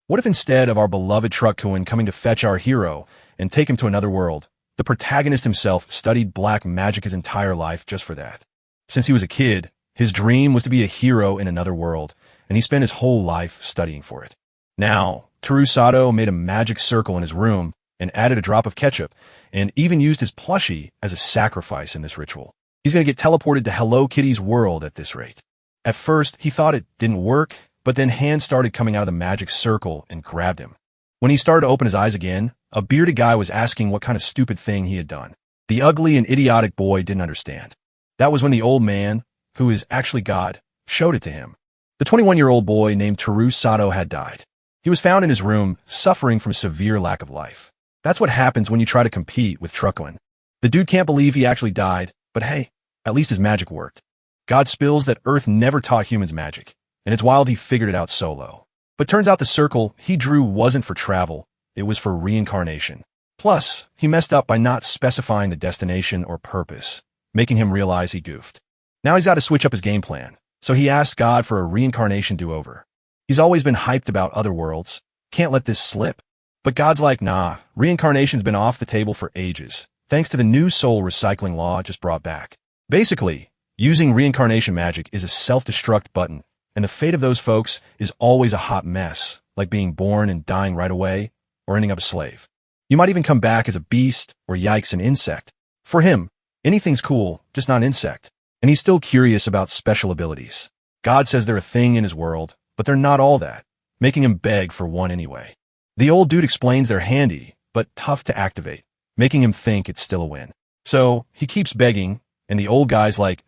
What if instead of our beloved Truckcoin coming to fetch our hero and take him to another world, the protagonist himself studied black magic his entire life just for that? Since he was a kid, his dream was to be a hero in another world, and he spent his whole life studying for it. Now, Toru Sato made a magic circle in his room and added a drop of ketchup, and even used his plushie as a sacrifice in this ritual. He's going to get teleported to Hello Kitty's world at this rate. At first, he thought it didn't work, but then hands started coming out of the magic circle and grabbed him. When he started to open his eyes again, a bearded guy was asking what kind of stupid thing he had done. The ugly and idiotic boy didn't understand. That was when the old man, who is actually God, showed it to him. The 21-year-old boy named Toru Sato had died. He was found in his room, suffering from a severe lack of life. That's what happens when you try to compete with Truckcoin. The dude can't believe he actually died, but hey, at least his magic worked. God spills that Earth never taught humans magic, and it's wild he figured it out solo. But turns out the circle he drew wasn't for travel, it was for reincarnation. Plus, he messed up by not specifying the destination or purpose, making him realize he goofed. Now he's got to switch up his game plan, so he asked God for a reincarnation do-over. He's always been hyped about other worlds, can't let this slip. But God's like, nah, reincarnation's been off the table for ages, thanks to the new soul recycling law just brought back. Basically, using reincarnation magic is a self-destruct button, and the fate of those folks is always a hot mess, like being born and dying right away, or ending up a slave. You might even come back as a beast, or yikes, an insect. For him, anything's cool, just not an insect. And he's still curious about special abilities. God says they're a thing in his world, but they're not all that, making him beg for one anyway. The old dude explains they're handy, but tough to activate, making him think it's still a win. So, he keeps begging, and the old guy's like,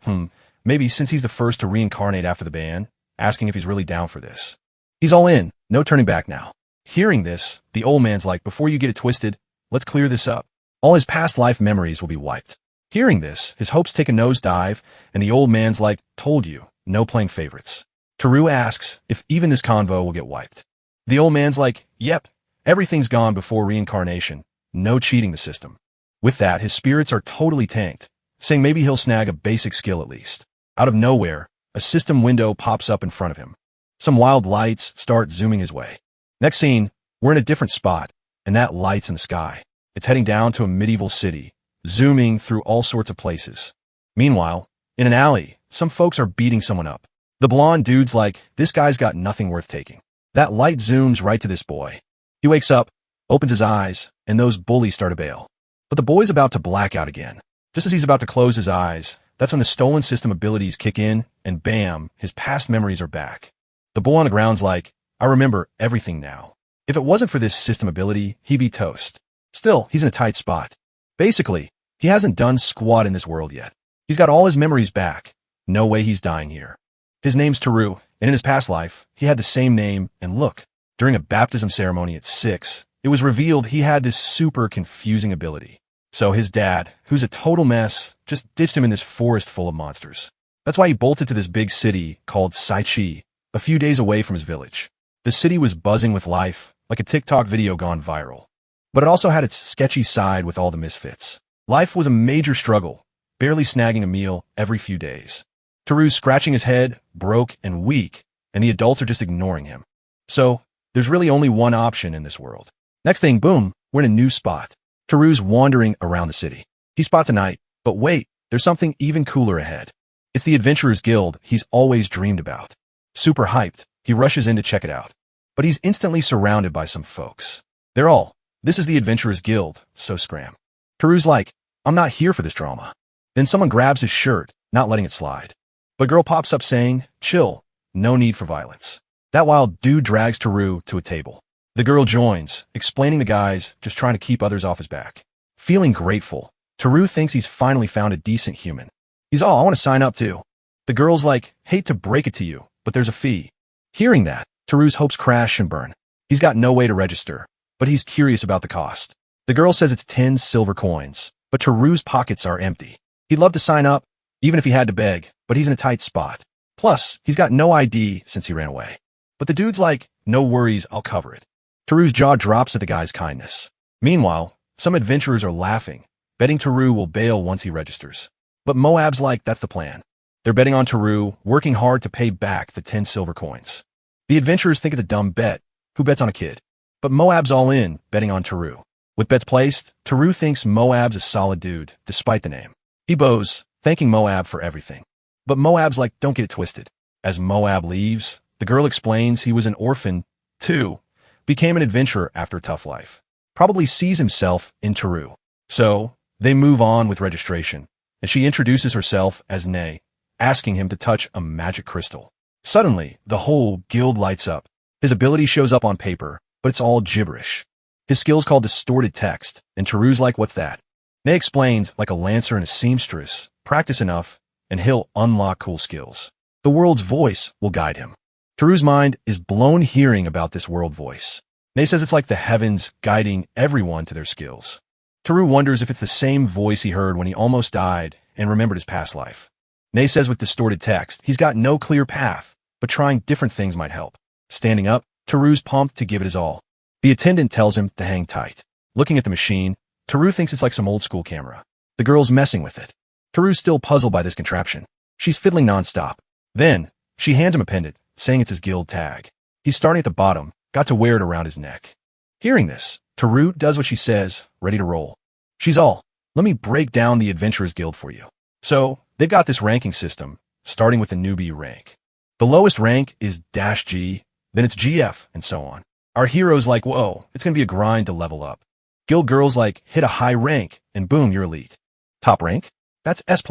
maybe since he's the first to reincarnate after the ban, asking if he's really down for this. He's all in, no turning back now. Hearing this, the old man's like, before you get it twisted, let's clear this up. All his past life memories will be wiped. Hearing this, his hopes take a nosedive, and the old man's like, told you, no playing favorites. Toru asks if even this convo will get wiped. The old man's like, yep, everything's gone before reincarnation, no cheating the system. With that, his spirits are totally tanked, saying maybe he'll snag a basic skill at least. Out of nowhere, a system window pops up in front of him. Some wild lights start zooming his way. Next scene, we're in a different spot, and that light's in the sky. It's heading down to a medieval city, zooming through all sorts of places. Meanwhile, in an alley, some folks are beating someone up. The blonde dude's like, this guy's got nothing worth taking. That light zooms right to this boy. He wakes up, opens his eyes, and those bullies start to bail. But the boy's about to black out again. Just as he's about to close his eyes, that's when the stolen system abilities kick in, and bam, his past memories are back. The boy on the ground's like, I remember everything now. If it wasn't for this system ability, he'd be toast. Still, he's in a tight spot. Basically, he hasn't done squat in this world yet. He's got all his memories back. No way he's dying here. His name's Toru, and in his past life, he had the same name and look. During a baptism ceremony at 6, it was revealed he had this super confusing ability. So his dad, who's a total mess, just ditched him in this forest full of monsters. That's why he bolted to this big city called Saichi, a few days away from his village. The city was buzzing with life, like a TikTok video gone viral. But it also had its sketchy side with all the misfits. Life was a major struggle, barely snagging a meal every few days. Toru's scratching his head, broke and weak, and the adults are just ignoring him. So, there's really only one option in this world. Next thing, boom, we're in a new spot. Toru's wandering around the city. He spots a knight, but wait, there's something even cooler ahead. It's the Adventurers Guild he's always dreamed about. Super hyped, he rushes in to check it out. But he's instantly surrounded by some folks. They're all, this is the Adventurers Guild, so scram. Toru's like, I'm not here for this drama. Then someone grabs his shirt, not letting it slide. But a girl pops up saying, chill, no need for violence. That wild dude drags Toru to a table. The girl joins, explaining the guys just trying to keep others off his back. Feeling grateful, Toru thinks he's finally found a decent human. He's all, I want to sign up too. The girl's like, hate to break it to you, but there's a fee. Hearing that, Toru's hopes crash and burn. He's got no way to register, but he's curious about the cost. The girl says it's 10 silver coins, but Toru's pockets are empty. He'd love to sign up, even if he had to beg, but he's in a tight spot. Plus, he's got no ID since he ran away. But the dude's like, no worries, I'll cover it. Toru's jaw drops at the guy's kindness. Meanwhile, some adventurers are laughing, betting Toru will bail once he registers. But Moab's like, that's the plan. They're betting on Toru, working hard to pay back the 10 silver coins. The adventurers think it's a dumb bet, who bets on a kid. But Moab's all in, betting on Teru. With bets placed, Teru thinks Moab's a solid dude, despite the name. He bows, thanking Moab for everything. But Moab's like, don't get it twisted. As Moab leaves, the girl explains he was an orphan, too, became an adventurer after a tough life. Probably sees himself in Teru. So, they move on with registration, and she introduces herself as Nay, asking him to touch a magic crystal. Suddenly, the whole guild lights up. His ability shows up on paper, but it's all gibberish. His skill's called distorted text, and Teru's like, what's that? Nay explains, like a lancer and a seamstress, practice enough, and he'll unlock cool skills. The world's voice will guide him. Teru's mind is blown hearing about this world voice. Nay says it's like the heavens guiding everyone to their skills. Teru wonders if it's the same voice he heard when he almost died and remembered his past life. Nay says with distorted text, he's got no clear path, but trying different things might help. Standing up, Teru's pumped to give it his all. The attendant tells him to hang tight. Looking at the machine, Teru thinks it's like some old school camera. The girl's messing with it. Teru's still puzzled by this contraption. She's fiddling nonstop. Then, she hands him a pendant, saying it's his guild tag. He's starting at the bottom, got to wear it around his neck. Hearing this, Teru does what she says, ready to roll. She's all, let me break down the Adventurers Guild for you. So, they've got this ranking system, starting with the newbie rank. The lowest rank is -G, then it's GF, and so on. Our hero's like, whoa, it's gonna be a grind to level up. Guild girls like, hit a high rank, and boom, you're elite. Top rank? That's S+.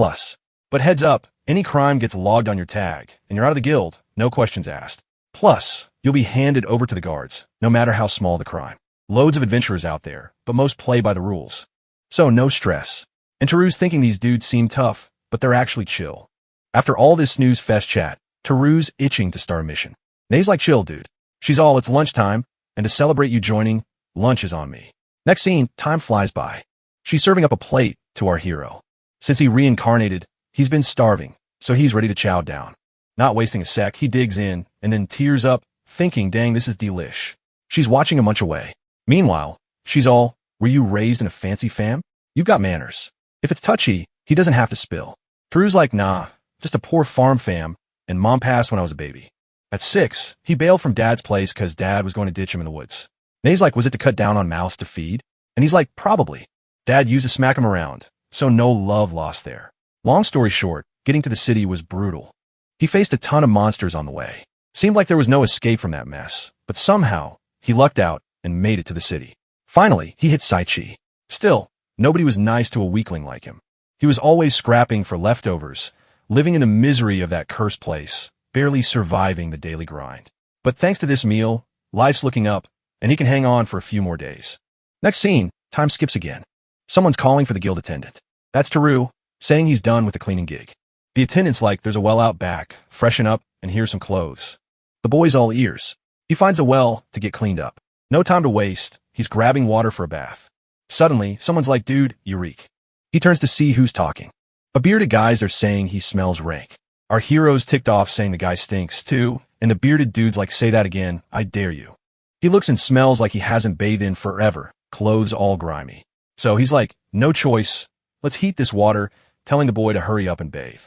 But heads up, any crime gets logged on your tag, and you're out of the guild, no questions asked. Plus, you'll be handed over to the guards, no matter how small the crime. Loads of adventurers out there, but most play by the rules. So no stress. And Teru's thinking these dudes seem tough, but they're actually chill. After all this snooze fest chat, Teru's itching to start a mission. Nay's like, chill, dude. She's all, it's lunchtime, and to celebrate you joining, lunch is on me. Next scene, time flies by. She's serving up a plate to our hero. Since he reincarnated, he's been starving, so he's ready to chow down. Not wasting a sec, he digs in, and then tears up, thinking, dang, this is delish. She's watching him munch away. Meanwhile, she's all, were you raised in a fancy fam? You've got manners. If it's touchy, he doesn't have to spill. Teru's like, nah, just a poor farm fam, and mom passed when I was a baby. At 6, he bailed from dad's place because dad was going to ditch him in the woods. Nay's like, was it to cut down on mouths to feed? And he's like, probably. Dad used to smack him around, so no love lost there. Long story short, getting to the city was brutal. He faced a ton of monsters on the way. Seemed like there was no escape from that mess, but somehow, he lucked out and made it to the city. Finally, he hit Saichi. Still, nobody was nice to a weakling like him. He was always scrapping for leftovers, living in the misery of that cursed place, barely surviving the daily grind. But thanks to this meal, life's looking up, and he can hang on for a few more days. Next scene, time skips again. Someone's calling for the guild attendant. That's Teru, saying he's done with the cleaning gig. The attendant's like, there's a well out back, freshen up, and here's some clothes. The boy's all ears. He finds a well to get cleaned up. No time to waste, he's grabbing water for a bath. Suddenly, someone's like, dude, you reek. He turns to see who's talking. A bearded guys are saying he smells rank. Our hero's ticked off saying the guy stinks too, and the bearded dude's like, say that again, I dare you. He looks and smells like he hasn't bathed in forever, clothes all grimy. So he's like, no choice, let's heat this water, telling the boy to hurry up and bathe.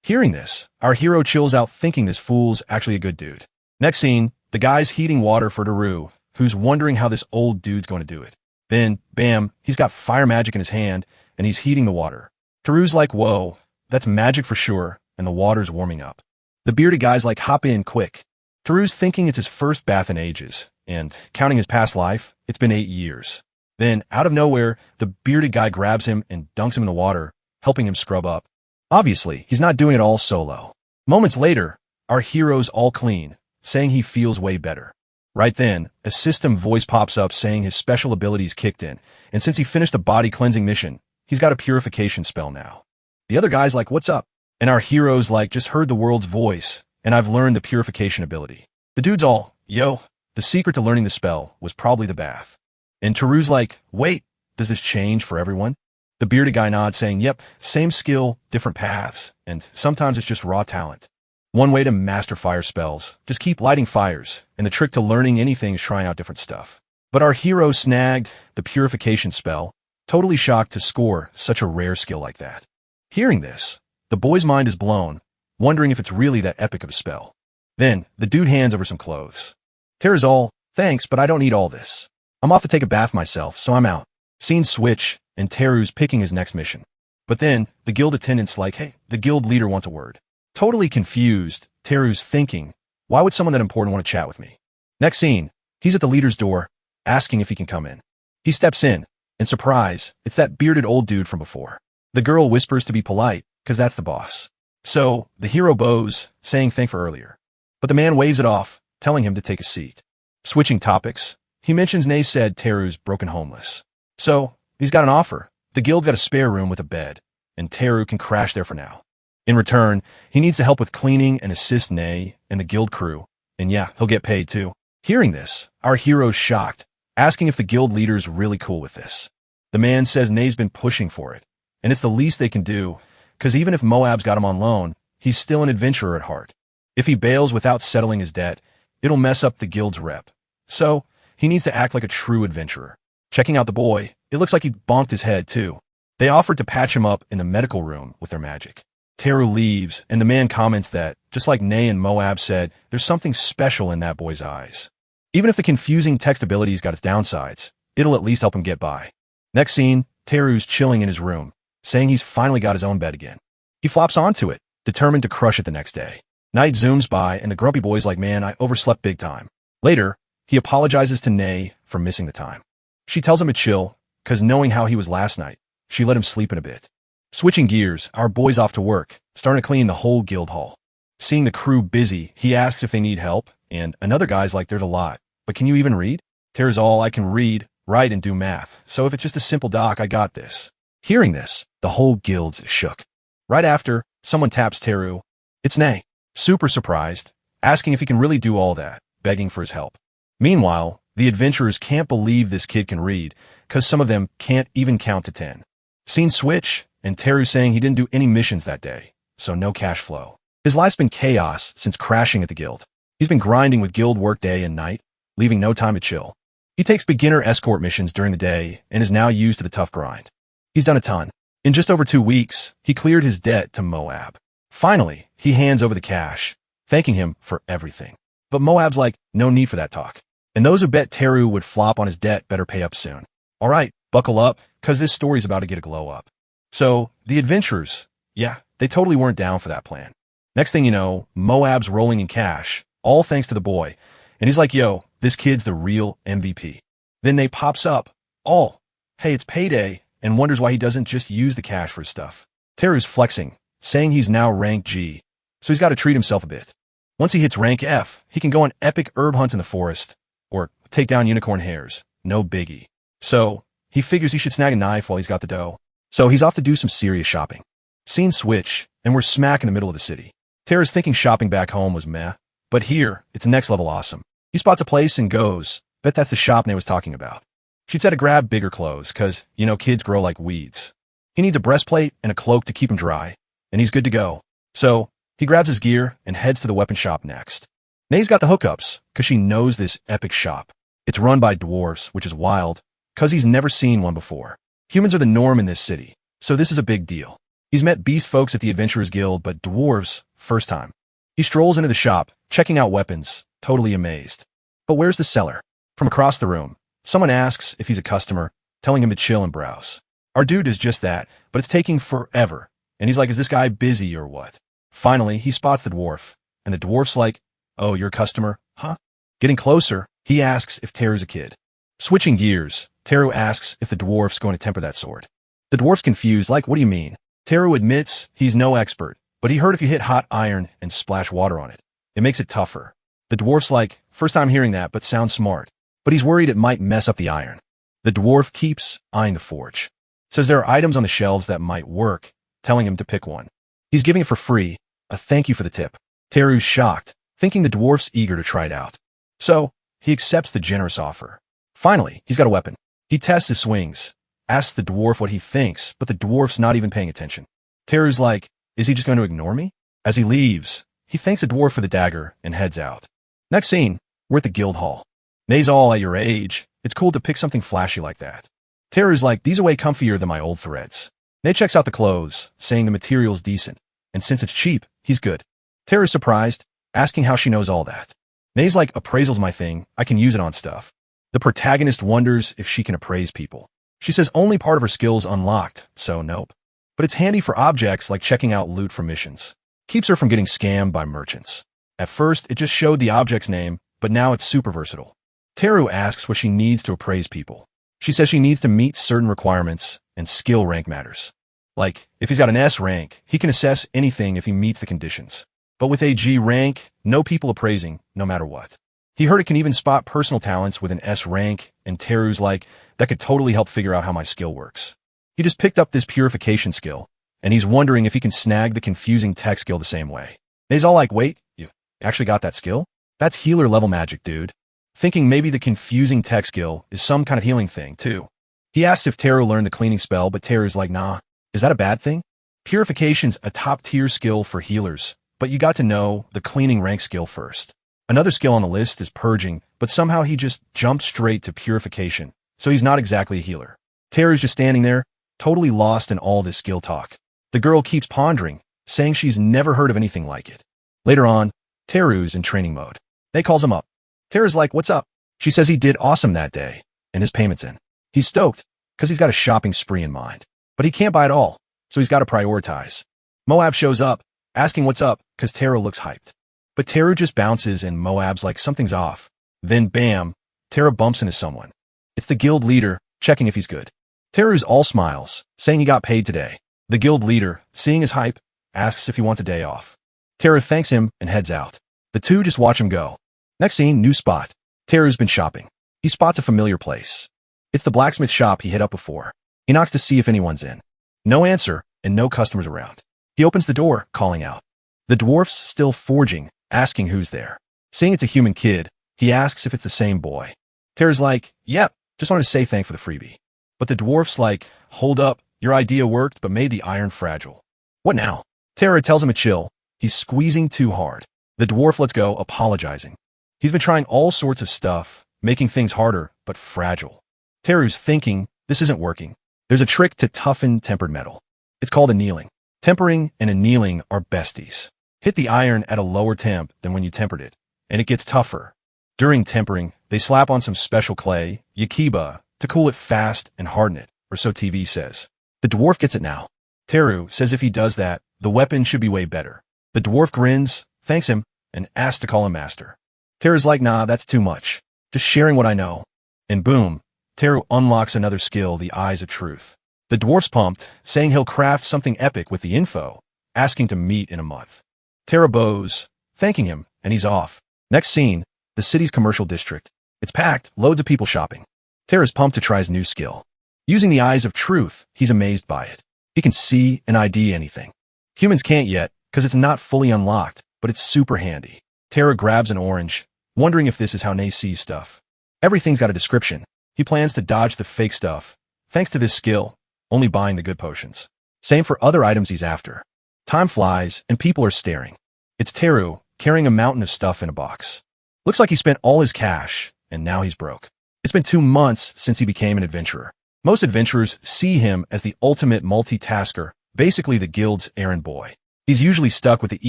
Hearing this, our hero chills out thinking this fool's actually a good dude. Next scene, the guy's heating water for Teru, who's wondering how this old dude's going to do it. Then, bam, he's got fire magic in his hand, and he's heating the water. Teru's like, whoa, that's magic for sure, and the water's warming up. The bearded guy's like, hop in quick. Teru's thinking it's his first bath in ages, and counting his past life, it's been 8 years. Then, out of nowhere, the bearded guy grabs him and dunks him in the water, helping him scrub up. Obviously, he's not doing it all solo. Moments later, our hero's all clean, saying he feels way better. Right then, a system voice pops up saying his special abilities kicked in, and since he finished the body cleansing mission, he's got a purification spell now. The other guy's like, what's up? And our hero's like, just heard the world's voice, and I've learned the purification ability. The dude's all, yo, the secret to learning the spell was probably the bath. And Teru's like, wait, does this change for everyone? The bearded guy nods saying, yep, same skill, different paths, and sometimes it's just raw talent. One way to master fire spells, just keep lighting fires, and the trick to learning anything is trying out different stuff. But our hero snagged the purification spell, totally shocked to score such a rare skill like that. Hearing this, the boy's mind is blown, wondering if it's really that epic of a spell. Then, the dude hands over some clothes. Terazol, Thanks, but I don't need all this. I'm off to take a bath myself, so I'm out. Scene switch, and Teru's picking his next mission. But then, the guild attendant's like, hey, the guild leader wants a word. Totally confused, Teru's thinking, why would someone that important want to chat with me? Next scene, he's at the leader's door, asking if he can come in. He steps in, and surprise, it's that bearded old dude from before. The girl whispers to be polite, because that's the boss. So, the hero bows, saying thank for earlier. But the man waves it off, telling him to take a seat. Switching topics, he mentions Nay said Teru's broken homeless. So, he's got an offer. The guild got a spare room with a bed, and Teru can crash there for now. In return, he needs to help with cleaning and assist Nay and the guild crew, and yeah, he'll get paid too. Hearing this, our hero's shocked, asking if the guild leader's really cool with this. The man says Nay's been pushing for it, and it's the least they can do, because even if Moab's got him on loan, he's still an adventurer at heart. If he bails without settling his debt, it'll mess up the guild's rep. So, he needs to act like a true adventurer. Checking out the boy, it looks like he bonked his head too. They offered to patch him up in the medical room with their magic. Teru leaves, and the man comments that, just like Nay and Moab said, there's something special in that boy's eyes. Even if the confusing text ability's got its downsides, it'll at least help him get by. Next scene, Teru's chilling in his room, saying he's finally got his own bed again. He flops onto it, determined to crush it the next day. Night zooms by, and the grumpy boy's like, man, I overslept big time. Later, he apologizes to Nay for missing the time. She tells him to chill, because knowing how he was last night, she let him sleep in a bit. Switching gears, our boy's off to work, starting to clean the whole guild hall. Seeing the crew busy, he asks if they need help, and another guy's like, there's a lot, but can you even read? Teru's all, I can read, write, and do math, so if it's just a simple doc, I got this. Hearing this, the whole guild's shook. Right after, someone taps Teru. It's Nay, super surprised, asking if he can really do all that, begging for his help. Meanwhile, the adventurers can't believe this kid can read, because some of them can't even count to 10. Scene switch, and Teru saying he didn't do any missions that day, so no cash flow. His life's been chaos since crashing at the guild. He's been grinding with guild work day and night, leaving no time to chill. He takes beginner escort missions during the day and is now used to the tough grind. He's done a ton. In just over 2 weeks, he cleared his debt to Moab. Finally, he hands over the cash, thanking him for everything. But Moab's like, no need for that talk. And those who bet Teru would flop on his debt better pay up soon. All right, buckle up, because this story's about to get a glow up. So, the adventurers, yeah, they totally weren't down for that plan. Next thing you know, Moab's rolling in cash, all thanks to the boy. And he's like, yo, this kid's the real MVP. Then Nay pops up, all, hey, it's payday, and wonders why he doesn't just use the cash for his stuff. Teru's flexing, saying he's now rank G, so he's got to treat himself a bit. Once he hits rank F, he can go on epic herb hunts in the forest, or take down unicorn hares, no biggie. So, he figures he should snag a knife while he's got the dough. So he's off to do some serious shopping. Scene switch, and we're smack in the middle of the city. Teru's thinking shopping back home was meh, but here, it's next level awesome. He spots a place and goes, bet that's the shop Nay was talking about. She'd said to grab bigger clothes, cause, you know, kids grow like weeds. He needs a breastplate and a cloak to keep him dry, and he's good to go. So, he grabs his gear and heads to the weapon shop next. Nay's got the hookups, cause she knows this epic shop. It's run by dwarves, which is wild, cause he's never seen one before. Humans are the norm in this city, so this is a big deal. He's met beast folks at the Adventurers Guild, but dwarves, first time. He strolls into the shop, checking out weapons, totally amazed. But where's the seller? From across the room, someone asks if he's a customer, telling him to chill and browse. Our dude is just that, but it's taking forever, and he's like, is this guy busy or what? Finally, he spots the dwarf, and the dwarf's like, oh, you're a customer, huh? Getting closer, he asks if Teru's a kid. Switching gears, Teru asks if the dwarf's going to temper that sword. The dwarf's confused, like, what do you mean? Teru admits he's no expert, but he heard if you hit hot iron and splash water on it, it makes it tougher. The dwarf's like, first time hearing that, but sounds smart. But he's worried it might mess up the iron. The dwarf keeps eyeing the forge. Says there are items on the shelves that might work, telling him to pick one. He's giving it for free, a thank you for the tip. Teru's shocked, thinking the dwarf's eager to try it out. So, he accepts the generous offer. Finally, he's got a weapon. He tests his swings, asks the dwarf what he thinks, but the dwarf's not even paying attention. Teru's like, is he just going to ignore me? As he leaves, he thanks the dwarf for the dagger and heads out. Next scene, we're at the guild hall. Nay's all, at your age, it's cool to pick something flashy like that. Teru's like, these are way comfier than my old threads. Nay checks out the clothes, saying the material's decent, and since it's cheap, he's good. Teru's surprised, asking how she knows all that. Nay's like, appraisal's my thing, I can use it on stuff. The protagonist wonders if she can appraise people. She says only part of her skill's unlocked, so nope. But it's handy for objects like checking out loot for missions. Keeps her from getting scammed by merchants. At first, it just showed the object's name, but now it's super versatile. Teru asks what she needs to appraise people. She says she needs to meet certain requirements, and skill rank matters. Like, if he's got an S rank, he can assess anything if he meets the conditions. But with a G rank, no people appraising, no matter what. He heard it can even spot personal talents with an S rank, and Teru's like, that could totally help figure out how my skill works. He just picked up this purification skill, and he's wondering if he can snag the confusing tech skill the same way. And he's all like, wait, you actually got that skill? That's healer level magic, dude. Thinking maybe the confusing tech skill is some kind of healing thing, too. He asks if Teru learned the cleaning spell, but Teru's like, nah. Is that a bad thing? Purification's a top-tier skill for healers, but you got to know the cleaning rank skill first. Another skill on the list is purging, but somehow he just jumped straight to purification, so he's not exactly a healer. Teru's just standing there, totally lost in all this skill talk. The girl keeps pondering, saying she's never heard of anything like it. Later on, Teru's in training mode. Nate calls him up. Teru's like, what's up? She says he did awesome that day, and his payment's in. He's stoked, because he's got a shopping spree in mind. But he can't buy it all, so he's got to prioritize. Moab shows up, asking what's up, because Teru looks hyped. But Teru just bounces, and Moab's like, something's off. Then, bam, Teru bumps into someone. It's the guild leader, checking if he's good. Teru's all smiles, saying he got paid today. The guild leader, seeing his hype, asks if he wants a day off. Teru thanks him and heads out. The two just watch him go. Next scene, new spot. Teru's been shopping. He spots a familiar place. It's the blacksmith shop he hit up before. He knocks to see if anyone's in. No answer, and no customers around. He opens the door, calling out. The dwarf's still forging, asking who's there. Seeing it's a human kid, he asks if it's the same boy. Teru's like, yep, just wanted to say thanks for the freebie. But the dwarf's like, hold up, your idea worked but made the iron fragile. What now? Teru tells him to chill. He's squeezing too hard. The dwarf lets go, apologizing. He's been trying all sorts of stuff, making things harder, but fragile. Teru's thinking, this isn't working. There's a trick to toughen tempered metal. It's called annealing. Tempering and annealing are besties. Hit the iron at a lower temp than when you tempered it, and it gets tougher. During tempering, they slap on some special clay, yakiba, to cool it fast and harden it, or so TV says. The dwarf gets it now. Teru says if he does that, the weapon should be way better. The dwarf grins, thanks him, and asks to call him master. Teru's like, nah, that's too much. Just sharing what I know. And boom, Teru unlocks another skill, the Eyes of Truth. The dwarf's pumped, saying he'll craft something epic with the info, asking to meet in a month. Teru bows, thanking him, and he's off. Next scene, the city's commercial district. It's packed, loads of people shopping. Teru's pumped to try his new skill. Using the Eyes of Truth, he's amazed by it. He can see and ID anything. Humans can't yet, because it's not fully unlocked, but it's super handy. Teru grabs an orange, wondering if this is how Nate sees stuff. Everything's got a description. He plans to dodge the fake stuff, thanks to this skill, only buying the good potions. Same for other items he's after. Time flies, and people are staring. It's Teru, carrying a mountain of stuff in a box. Looks like he spent all his cash, and now he's broke. It's been 2 months since he became an adventurer. Most adventurers see him as the ultimate multitasker, basically the guild's errand boy. He's usually stuck with the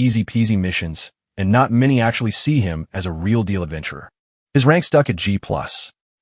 easy-peasy missions, and not many actually see him as a real-deal adventurer. His rank stuck at G+.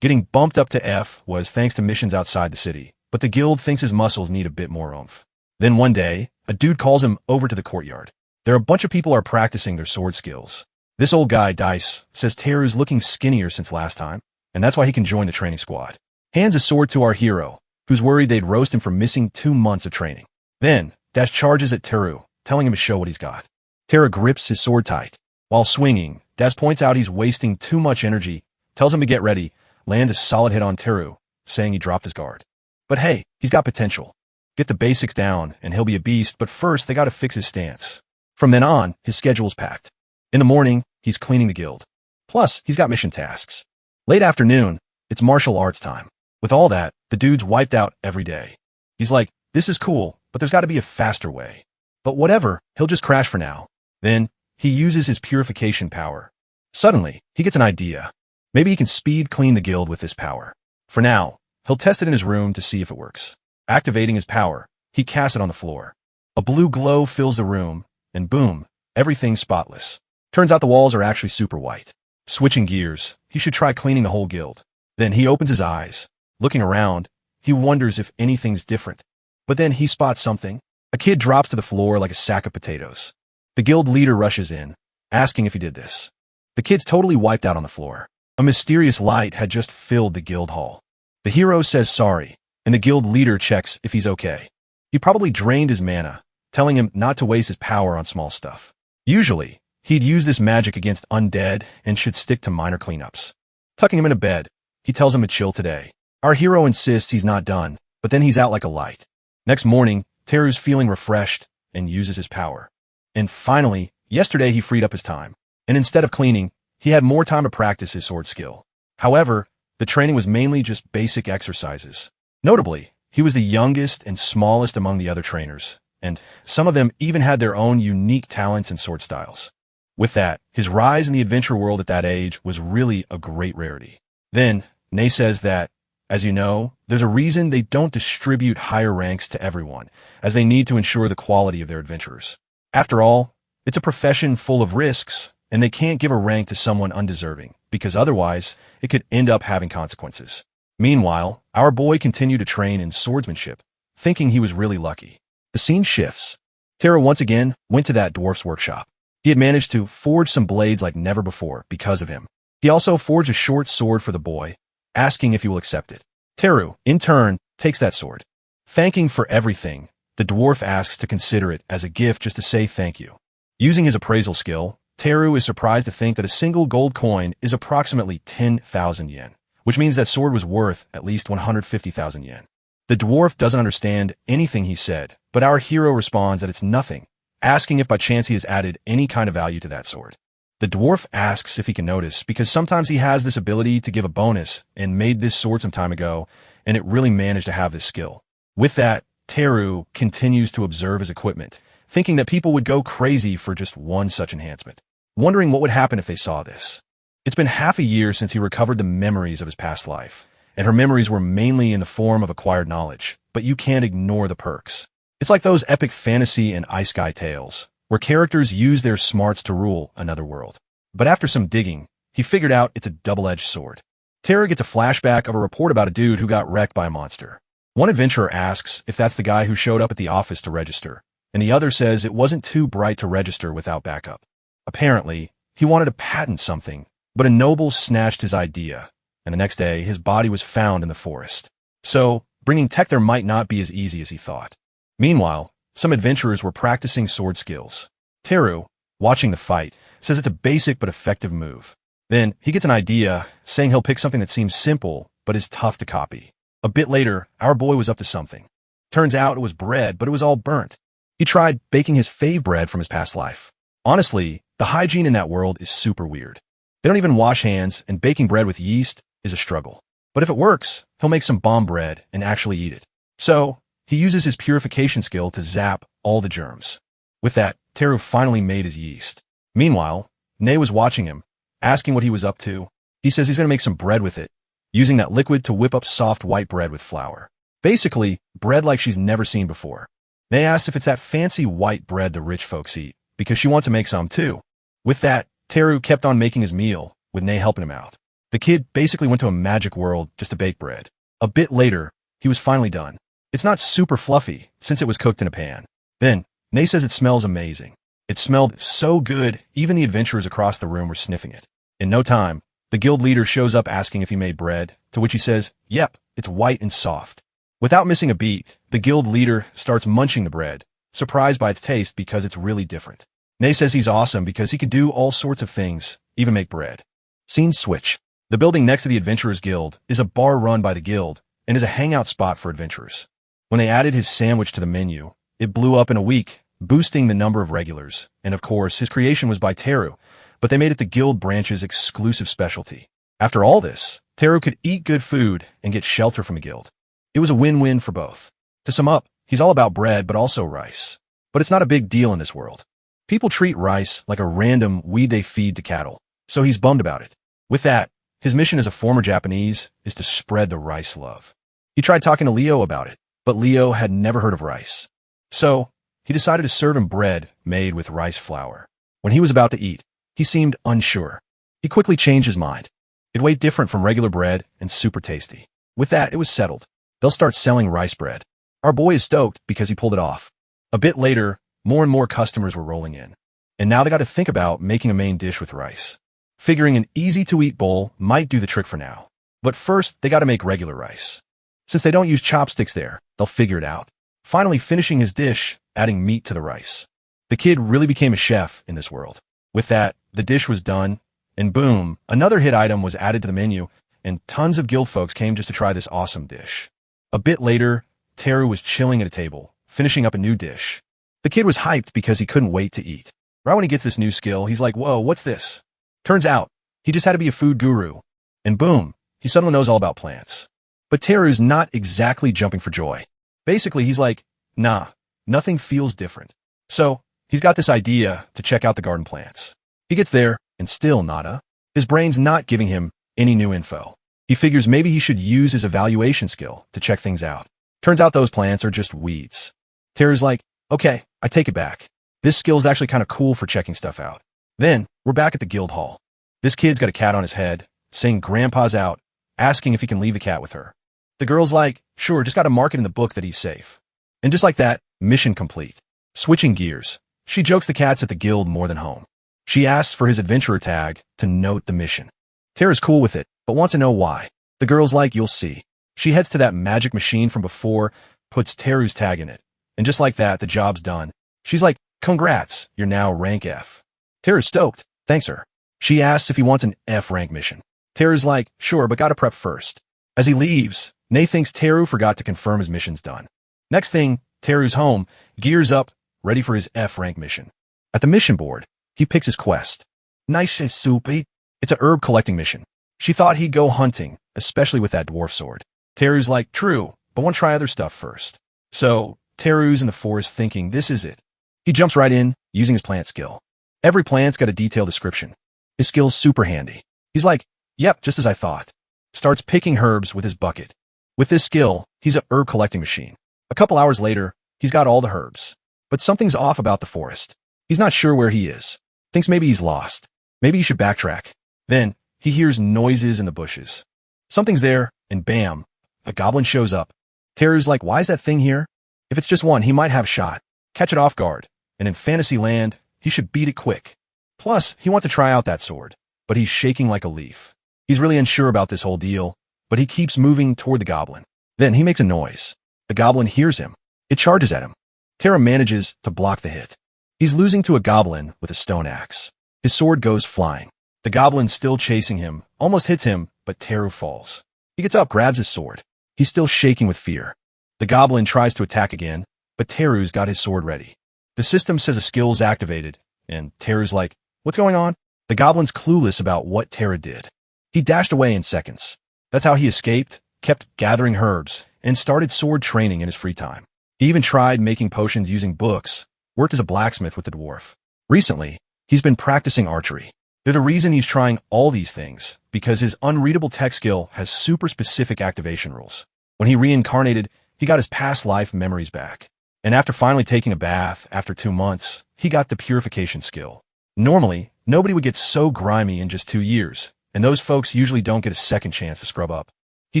Getting bumped up to F was thanks to missions outside the city, but the guild thinks his muscles need a bit more oomph. Then one day, a dude calls him over to the courtyard. There a bunch of people are practicing their sword skills. This old guy, Dice, says Teru's looking skinnier since last time, and that's why he can join the training squad. Hands a sword to our hero, who's worried they'd roast him for missing 2 months of training. Then, Dash charges at Teru, telling him to show what he's got. Teru grips his sword tight. While swinging, Dash points out he's wasting too much energy, tells him to get ready, lands a solid hit on Teru, saying he dropped his guard. But hey, he's got potential. Get the basics down, and he'll be a beast, but first they gotta fix his stance. From then on, his schedule's packed. In the morning, he's cleaning the guild. Plus, he's got mission tasks. Late afternoon, it's martial arts time. With all that, the dude's wiped out every day. He's like, this is cool, but there's gotta be a faster way. But whatever, he'll just crash for now. Then, he uses his purification power. Suddenly, he gets an idea. Maybe he can speed clean the guild with this power. For now, he'll test it in his room to see if it works. Activating his power, he casts it on the floor. A blue glow fills the room, and boom, everything's spotless. Turns out the walls are actually super white. Switching gears, he should try cleaning the whole guild. Then he opens his eyes. Looking around, he wonders if anything's different. But then he spots something. A kid drops to the floor like a sack of potatoes. The guild leader rushes in, asking if he did this. The kid's totally wiped out on the floor. A mysterious light had just filled the guild hall. The hero says sorry, and the guild leader checks if he's okay. He probably drained his mana, telling him not to waste his power on small stuff. Usually, he'd use this magic against undead and should stick to minor cleanups. Tucking him in a bed, he tells him to chill today. Our hero insists he's not done, but then he's out like a light. Next morning, Teru's feeling refreshed and uses his power. And finally, yesterday he freed up his time. And instead of cleaning, he had more time to practice his sword skill. However, the training was mainly just basic exercises. Notably, he was the youngest and smallest among the other trainers, and some of them even had their own unique talents and sword styles. With that, his rise in the adventure world at that age was really a great rarity. Then, Nei says that, as you know, there's a reason they don't distribute higher ranks to everyone, as they need to ensure the quality of their adventurers. After all, it's a profession full of risks, and they can't give a rank to someone undeserving, because otherwise, it could end up having consequences. Meanwhile, our boy continued to train in swordsmanship, thinking he was really lucky. The scene shifts. Teru once again went to that dwarf's workshop. He had managed to forge some blades like never before because of him. He also forged a short sword for the boy, asking if he will accept it. Teru, in turn, takes that sword. Thanking for everything, the dwarf asks to consider it as a gift just to say thank you. Using his appraisal skill, Teru is surprised to think that a single gold coin is approximately 10,000 yen, which means that sword was worth at least 150,000 yen. The dwarf doesn't understand anything he said, but our hero responds that it's nothing, asking if by chance he has added any kind of value to that sword. The dwarf asks if he can notice, because sometimes he has this ability to give a bonus and made this sword some time ago, and it really managed to have this skill. With that, Teru continues to observe his equipment, thinking that people would go crazy for just one such enhancement, wondering what would happen if they saw this. It's been half a year since he recovered the memories of his past life, and her memories were mainly in the form of acquired knowledge, but you can't ignore the perks. It's like those epic fantasy and isekai tales, where characters use their smarts to rule another world. But after some digging, he figured out it's a double-edged sword. Teru gets a flashback of a report about a dude who got wrecked by a monster. One adventurer asks if that's the guy who showed up at the office to register, and the other says it wasn't too bright to register without backup. Apparently, he wanted to patent something, but a noble snatched his idea, and the next day his body was found in the forest. So, bringing tech there might not be as easy as he thought. Meanwhile, some adventurers were practicing sword skills. Teru, watching the fight, says it's a basic but effective move. Then, he gets an idea, saying he'll pick something that seems simple, but is tough to copy. A bit later, our boy was up to something. Turns out it was bread, but it was all burnt. He tried baking his fave bread from his past life. Honestly, the hygiene in that world is super weird. They don't even wash hands, and baking bread with yeast is a struggle. But if it works, he'll make some bomb bread and actually eat it. So, he uses his purification skill to zap all the germs. With that, Teru finally made his yeast. Meanwhile, Nei was watching him, asking what he was up to. He says he's going to make some bread with it, using that liquid to whip up soft white bread with flour. Basically, bread like she's never seen before. Nei asks if it's that fancy white bread the rich folks eat, because she wants to make some too. With that, Teru kept on making his meal, with Nei helping him out. The kid basically went to a magic world just to bake bread. A bit later, he was finally done. It's not super fluffy, since it was cooked in a pan. Then, Nei says it smells amazing. It smelled so good, even the adventurers across the room were sniffing it. In no time, the guild leader shows up asking if he made bread, to which he says, yep, it's white and soft. Without missing a beat, the guild leader starts munching the bread, surprised by its taste because it's really different. Nei says he's awesome because he can do all sorts of things, even make bread. Scene switch. The building next to the Adventurers Guild is a bar run by the guild and is a hangout spot for adventurers. When they added his sandwich to the menu, it blew up in a week, boosting the number of regulars, and of course, his creation was by Teru, but they made it the guild branch's exclusive specialty. After all this, Teru could eat good food and get shelter from the guild. It was a win-win for both. To sum up, he's all about bread but also rice. But it's not a big deal in this world. People treat rice like a random weed they feed to cattle, so he's bummed about it. With that, his mission as a former Japanese is to spread the rice love. He tried talking to Leo about it, but Leo had never heard of rice. So, he decided to serve him bread made with rice flour. When he was about to eat, he seemed unsure. He quickly changed his mind. It weighed different from regular bread and super tasty. With that, it was settled. They'll start selling rice bread. Our boy is stoked because he pulled it off. A bit later, more and more customers were rolling in. And now they got to think about making a main dish with rice. Figuring an easy-to-eat bowl might do the trick for now. But first, they got to make regular rice. Since they don't use chopsticks there, they'll figure it out. Finally finishing his dish, adding meat to the rice. The kid really became a chef in this world. With that, the dish was done, and boom, another hit item was added to the menu, and tons of guild folks came just to try this awesome dish. A bit later, Teru was chilling at a table, finishing up a new dish. The kid was hyped because he couldn't wait to eat. Right when he gets this new skill, he's like, whoa, what's this? Turns out, he just had to be a food guru. And boom, he suddenly knows all about plants. But Teru's not exactly jumping for joy. Basically, he's like, nah, nothing feels different. So, he's got this idea to check out the garden plants. He gets there, and still nada. His brain's not giving him any new info. He figures maybe he should use his evaluation skill to check things out. Turns out those plants are just weeds. Teru's like, okay, I take it back. This skill's actually kind of cool for checking stuff out. Then, we're back at the guild hall. This kid's got a cat on his head, saying grandpa's out, asking if he can leave the cat with her. The girl's like, sure, just gotta mark it in the book that he's safe. And just like that, mission complete. Switching gears, she jokes the cat's at the guild more than home. She asks for his adventurer tag to note the mission. Teru's cool with it, but wants to know why. The girl's like, you'll see. She heads to that magic machine from before, puts Teru's tag in it. And just like that, the job's done. She's like, congrats, you're now rank F. Teru's stoked, thanks her. She asks if he wants an F rank mission. Teru's like, sure, but gotta prep first. As he leaves, Nate thinks Teru forgot to confirm his mission's done. Next thing, Teru's home, gears up, ready for his F rank mission. At the mission board, he picks his quest. Nice and soupy. It's a herb collecting mission. She thought he'd go hunting, especially with that dwarf sword. Teru's like, true, but want to try other stuff first. So, Teru's in the forest thinking this is it. He jumps right in, using his plant skill. Every plant's got a detailed description. His skill's super handy. He's like, yep, just as I thought. Starts picking herbs with his bucket. With this skill, he's a herb collecting machine. A couple hours later, he's got all the herbs. But something's off about the forest. He's not sure where he is. Thinks maybe he's lost. Maybe he should backtrack. Then, he hears noises in the bushes. Something's there, and bam, a goblin shows up. Teru's like, why is that thing here? If it's just one, he might have a shot. Catch it off guard. And in fantasy land, he should beat it quick. Plus, he wants to try out that sword. But he's shaking like a leaf. He's really unsure about this whole deal, but he keeps moving toward the goblin. Then he makes a noise. The goblin hears him. It charges at him. Teru manages to block the hit. He's losing to a goblin with a stone axe. His sword goes flying. The goblin's still chasing him, almost hits him, but Teru falls. He gets up, grabs his sword. He's still shaking with fear. The goblin tries to attack again, but Teru's got his sword ready. The system says a skill's activated, and Teru's like, what's going on? The goblin's clueless about what Teru did. He dashed away in seconds. That's how he escaped, kept gathering herbs, and started sword training in his free time. He even tried making potions using books, worked as a blacksmith with the dwarf. Recently, he's been practicing archery. They're the reason he's trying all these things, because his unreadable tech skill has super specific activation rules. When he reincarnated, he got his past life memories back. And after finally taking a bath after 2 months, he got the purification skill. Normally, nobody would get so grimy in just 2 years, and those folks usually don't get a second chance to scrub up. He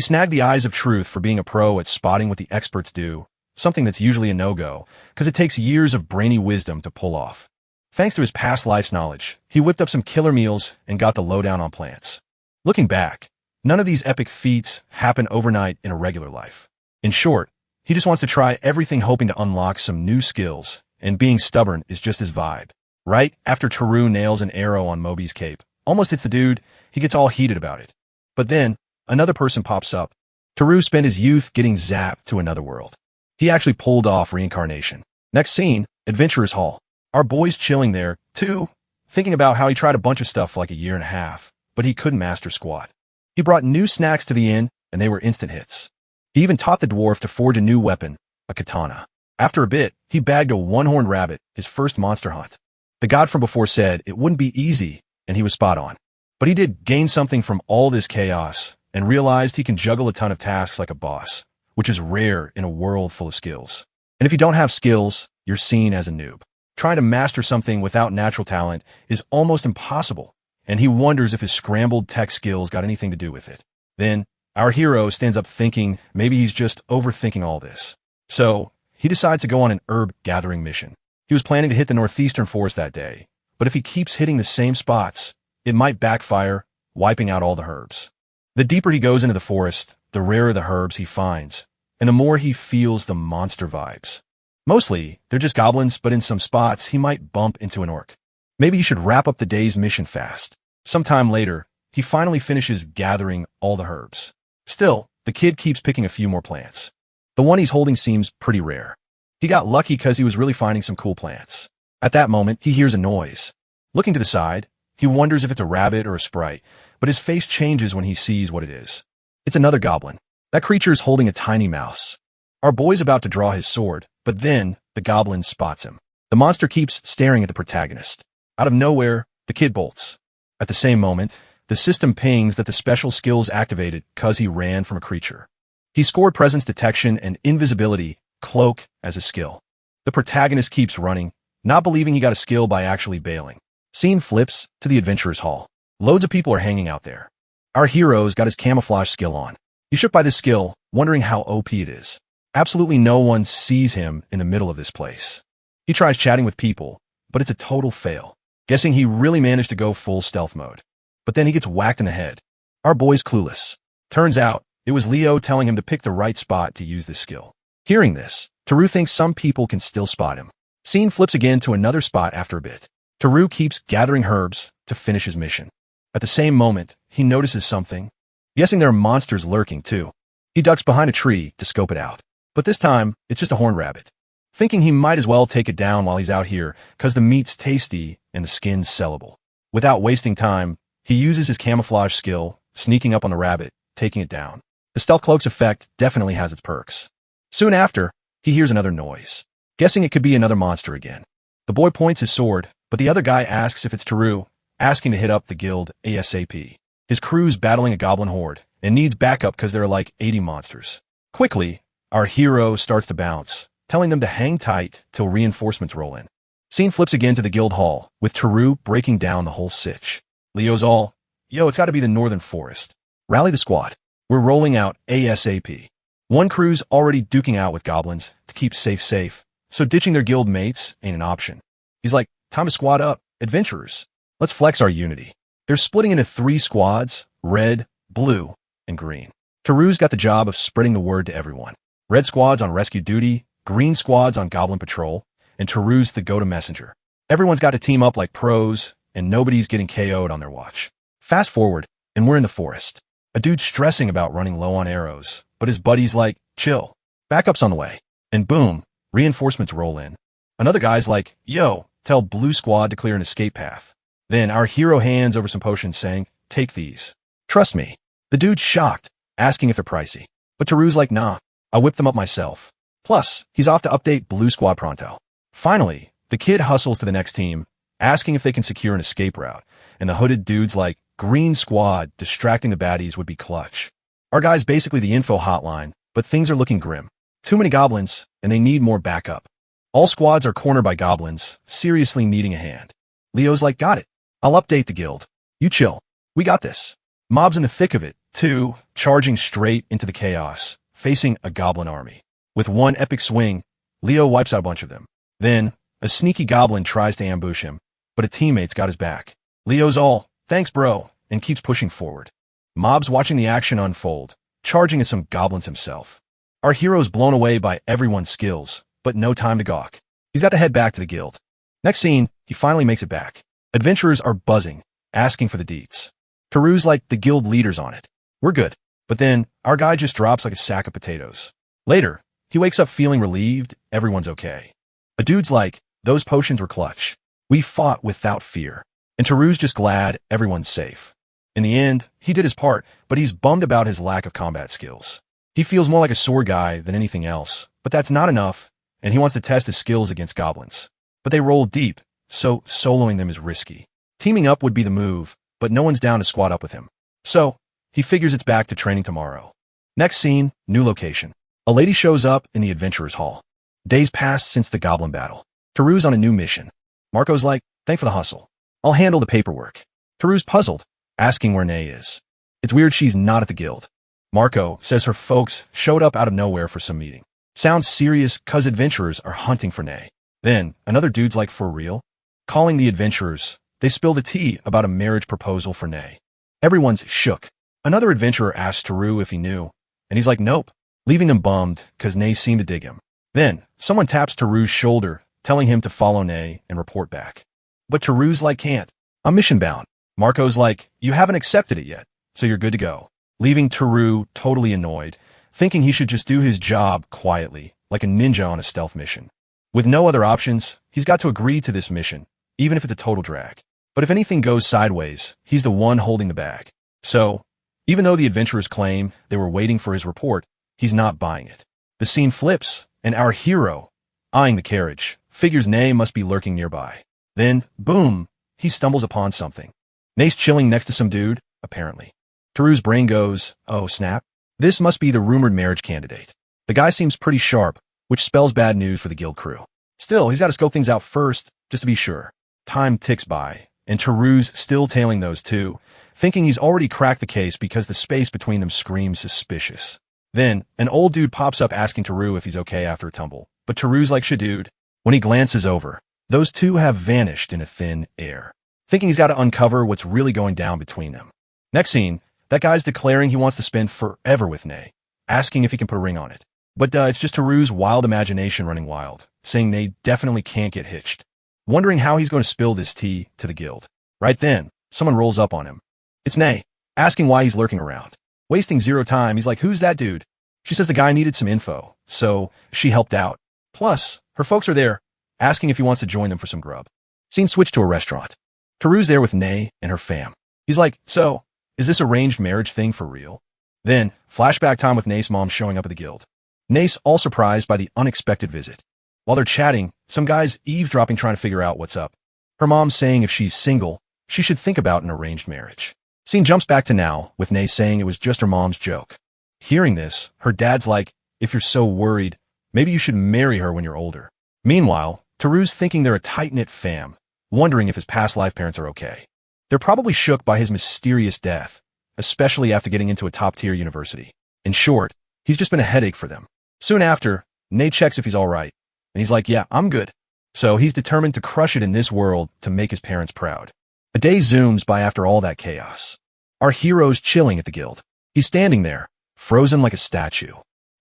snagged the Eyes of Truth for being a pro at spotting what the experts do, something that's usually a no-go, because it takes years of brainy wisdom to pull off. Thanks to his past life's knowledge, he whipped up some killer meals and got the lowdown on plants. Looking back, none of these epic feats happen overnight in a regular life. In short, he just wants to try everything hoping to unlock some new skills, and being stubborn is just his vibe. Right after Teru nails an arrow on Moby's cape, almost hits the dude, he gets all heated about it. But then, another person pops up. Teru spent his youth getting zapped to another world. He actually pulled off reincarnation. Next scene, Adventurer's Hall. Our boy's chilling there, too, thinking about how he tried a bunch of stuff for like a year and a half, but he couldn't master squat. He brought new snacks to the inn, and they were instant hits. He even taught the dwarf to forge a new weapon, a katana. After a bit, he bagged a one-horned rabbit, his first monster hunt. The god from before said it wouldn't be easy, and he was spot on. But he did gain something from all this chaos, and realized he can juggle a ton of tasks like a boss, which is rare in a world full of skills. And if you don't have skills, you're seen as a noob. Trying to master something without natural talent is almost impossible, and he wonders if his scrambled tech skills got anything to do with it. Then, our hero stands up thinking maybe he's just overthinking all this. So, he decides to go on an herb gathering mission. He was planning to hit the northeastern forest that day, but if he keeps hitting the same spots, it might backfire, wiping out all the herbs. The deeper he goes into the forest, the rarer the herbs he finds, and the more he feels the monster vibes. Mostly, they're just goblins, but in some spots, he might bump into an orc. Maybe he should wrap up the day's mission fast. Sometime later, he finally finishes gathering all the herbs. Still, the kid keeps picking a few more plants. The one he's holding seems pretty rare. He got lucky because he was really finding some cool plants. At that moment, he hears a noise. Looking to the side, he wonders if it's a rabbit or a sprite, but his face changes when he sees what it is. It's another goblin. That creature is holding a tiny mouse. Our boy's about to draw his sword, but then the goblin spots him. The monster keeps staring at the protagonist. Out of nowhere, the kid bolts. At the same moment, the system pings that the special skill's activated because he ran from a creature. He scored presence detection and invisibility, cloak, as a skill. The protagonist keeps running, not believing he got a skill by actually bailing. Scene flips to the adventurer's hall. Loads of people are hanging out there. Our hero's got his camouflage skill on. He's shook by this skill, wondering how OP it is. Absolutely no one sees him in the middle of this place. He tries chatting with people, but it's a total fail. Guessing he really managed to go full stealth mode. But then he gets whacked in the head. Our boy's clueless. Turns out, it was Leo telling him to pick the right spot to use this skill. Hearing this, Teru thinks some people can still spot him. Scene flips again to another spot after a bit. Teru keeps gathering herbs to finish his mission. At the same moment, he notices something. Guessing there are monsters lurking too. He ducks behind a tree to scope it out. But this time, it's just a horned rabbit. Thinking he might as well take it down while he's out here, cause the meat's tasty and the skin's sellable. Without wasting time, he uses his camouflage skill, sneaking up on the rabbit, taking it down. The stealth cloak's effect definitely has its perks. Soon after, he hears another noise. Guessing it could be another monster again. The boy points his sword, but the other guy asks if it's Teru, asking to hit up the guild ASAP. His crew's battling a goblin horde, and needs backup because there are like 80 monsters. Quickly, our hero starts to bounce, telling them to hang tight till reinforcements roll in. Scene flips again to the guild hall, with Teru breaking down the whole sitch. Leo's all, yo, it's gotta be the northern forest. Rally the squad. We're rolling out ASAP. One crew's already duking out with goblins to keep safe, so ditching their guild mates ain't an option. He's like, time to squad up, adventurers. Let's flex our unity. They're splitting into 3 squads, red, blue, and green. Teru's got the job of spreading the word to everyone. Red squad's on rescue duty, green squad's on goblin patrol, and Teru's the go-to messenger. Everyone's got to team up like pros, and nobody's getting KO'd on their watch. Fast forward, and we're in the forest. A dude's stressing about running low on arrows, but his buddy's like, chill. Backup's on the way. And boom, reinforcements roll in. Another guy's like, yo, tell blue squad to clear an escape path. Then our hero hands over some potions saying, take these. Trust me. The dude's shocked, asking if they're pricey. But Teru's like, nah, I'll whip them up myself. Plus, he's off to update blue squad pronto. Finally, the kid hustles to the next team, asking if they can secure an escape route. And the hooded dude's like, green squad, distracting the baddies would be clutch. Our guy's basically the info hotline, but things are looking grim. Too many goblins, and they need more backup. All squads are cornered by goblins, seriously needing a hand. Leo's like, got it. I'll update the guild. You chill. We got this. Mob's in the thick of it, too, charging straight into the chaos, facing a goblin army. With one epic swing, Leo wipes out a bunch of them. Then, a sneaky goblin tries to ambush him, but a teammate's got his back. Leo's all, thanks bro, and keeps pushing forward. Mob's watching the action unfold, charging at some goblins himself. Our hero's blown away by everyone's skills, but no time to gawk. He's got to head back to the guild. Next scene, he finally makes it back. Adventurers are buzzing, asking for the deets. Teru's like, the guild leader's on it. We're good. But then, our guy just drops like a sack of potatoes. Later, he wakes up feeling relieved, everyone's okay. A dude's like, those potions were clutch. We fought without fear. And Teru's just glad everyone's safe. In the end, he did his part, but he's bummed about his lack of combat skills. He feels more like a sword guy than anything else, but that's not enough, and he wants to test his skills against goblins. But they roll deep, so soloing them is risky. Teaming up would be the move, but no one's down to squad up with him. So, he figures it's back to training tomorrow. Next scene, new location. A lady shows up in the adventurer's hall. Days passed since the goblin battle. Teru's on a new mission. Marco's like, thanks for the hustle. I'll handle the paperwork. Teru's puzzled, asking where Nei is. It's weird she's not at the guild. Marco says her folks showed up out of nowhere for some meeting. Sounds serious cuz adventurers are hunting for Nei. Then, another dude's like, for real? Calling the adventurers, they spill the tea about a marriage proposal for Nei. Everyone's shook. Another adventurer asks Teru if he knew, and he's like, nope, leaving them bummed cuz Nei seemed to dig him. Then, someone taps Teru's shoulder, telling him to follow Nei and report back. But Teru's like, can't. I'm mission bound. Marco's like, you haven't accepted it yet, so you're good to go. Leaving Teru totally annoyed, thinking he should just do his job quietly, like a ninja on a stealth mission. With no other options, he's got to agree to this mission, even if it's a total drag. But if anything goes sideways, he's the one holding the bag. So, even though the adventurers claim they were waiting for his report, he's not buying it. The scene flips, and our hero, eyeing the carriage, figures Nei must be lurking nearby. Then, boom, he stumbles upon something. Nei's chilling next to some dude, apparently. Teru's brain goes, oh snap, this must be the rumored marriage candidate. The guy seems pretty sharp, which spells bad news for the guild crew. Still, he's got to scope things out first, just to be sure. Time ticks by, and Teru's still tailing those two, thinking he's already cracked the case because the space between them screams suspicious. Then, an old dude pops up asking Teru if he's okay after a tumble, but Teru's like, dude. When he glances over, those two have vanished in a thin air, thinking he's got to uncover what's really going down between them. Next scene, that guy's declaring he wants to spend forever with Nei, asking if he can put a ring on it. But it's just Teru's wild imagination running wild, saying Nei definitely can't get hitched. Wondering how he's going to spill this tea to the guild. Right then, someone rolls up on him. It's Nei, asking why he's lurking around. Wasting zero time, he's like, who's that dude? She says the guy needed some info, so she helped out. Plus, her folks are there, asking if he wants to join them for some grub. Scene switched to a restaurant. Teru's there with Nei and her fam. He's like, so, is this arranged marriage thing for real? Then, flashback time with Nei's mom showing up at the guild. Nei's all surprised by the unexpected visit. While they're chatting, some guy's eavesdropping trying to figure out what's up. Her mom's saying if she's single, she should think about an arranged marriage. Scene jumps back to now, with Nei saying it was just her mom's joke. Hearing this, her dad's like, if you're so worried, maybe you should marry her when you're older. Meanwhile, Teru's thinking they're a tight-knit fam, wondering if his past life parents are okay. They're probably shook by his mysterious death, especially after getting into a top-tier university. In short, he's just been a headache for them. Soon after, Nei checks if he's alright, and he's like, yeah, I'm good. So he's determined to crush it in this world to make his parents proud. A day zooms by after all that chaos. Our hero's chilling at the guild. He's standing there, frozen like a statue.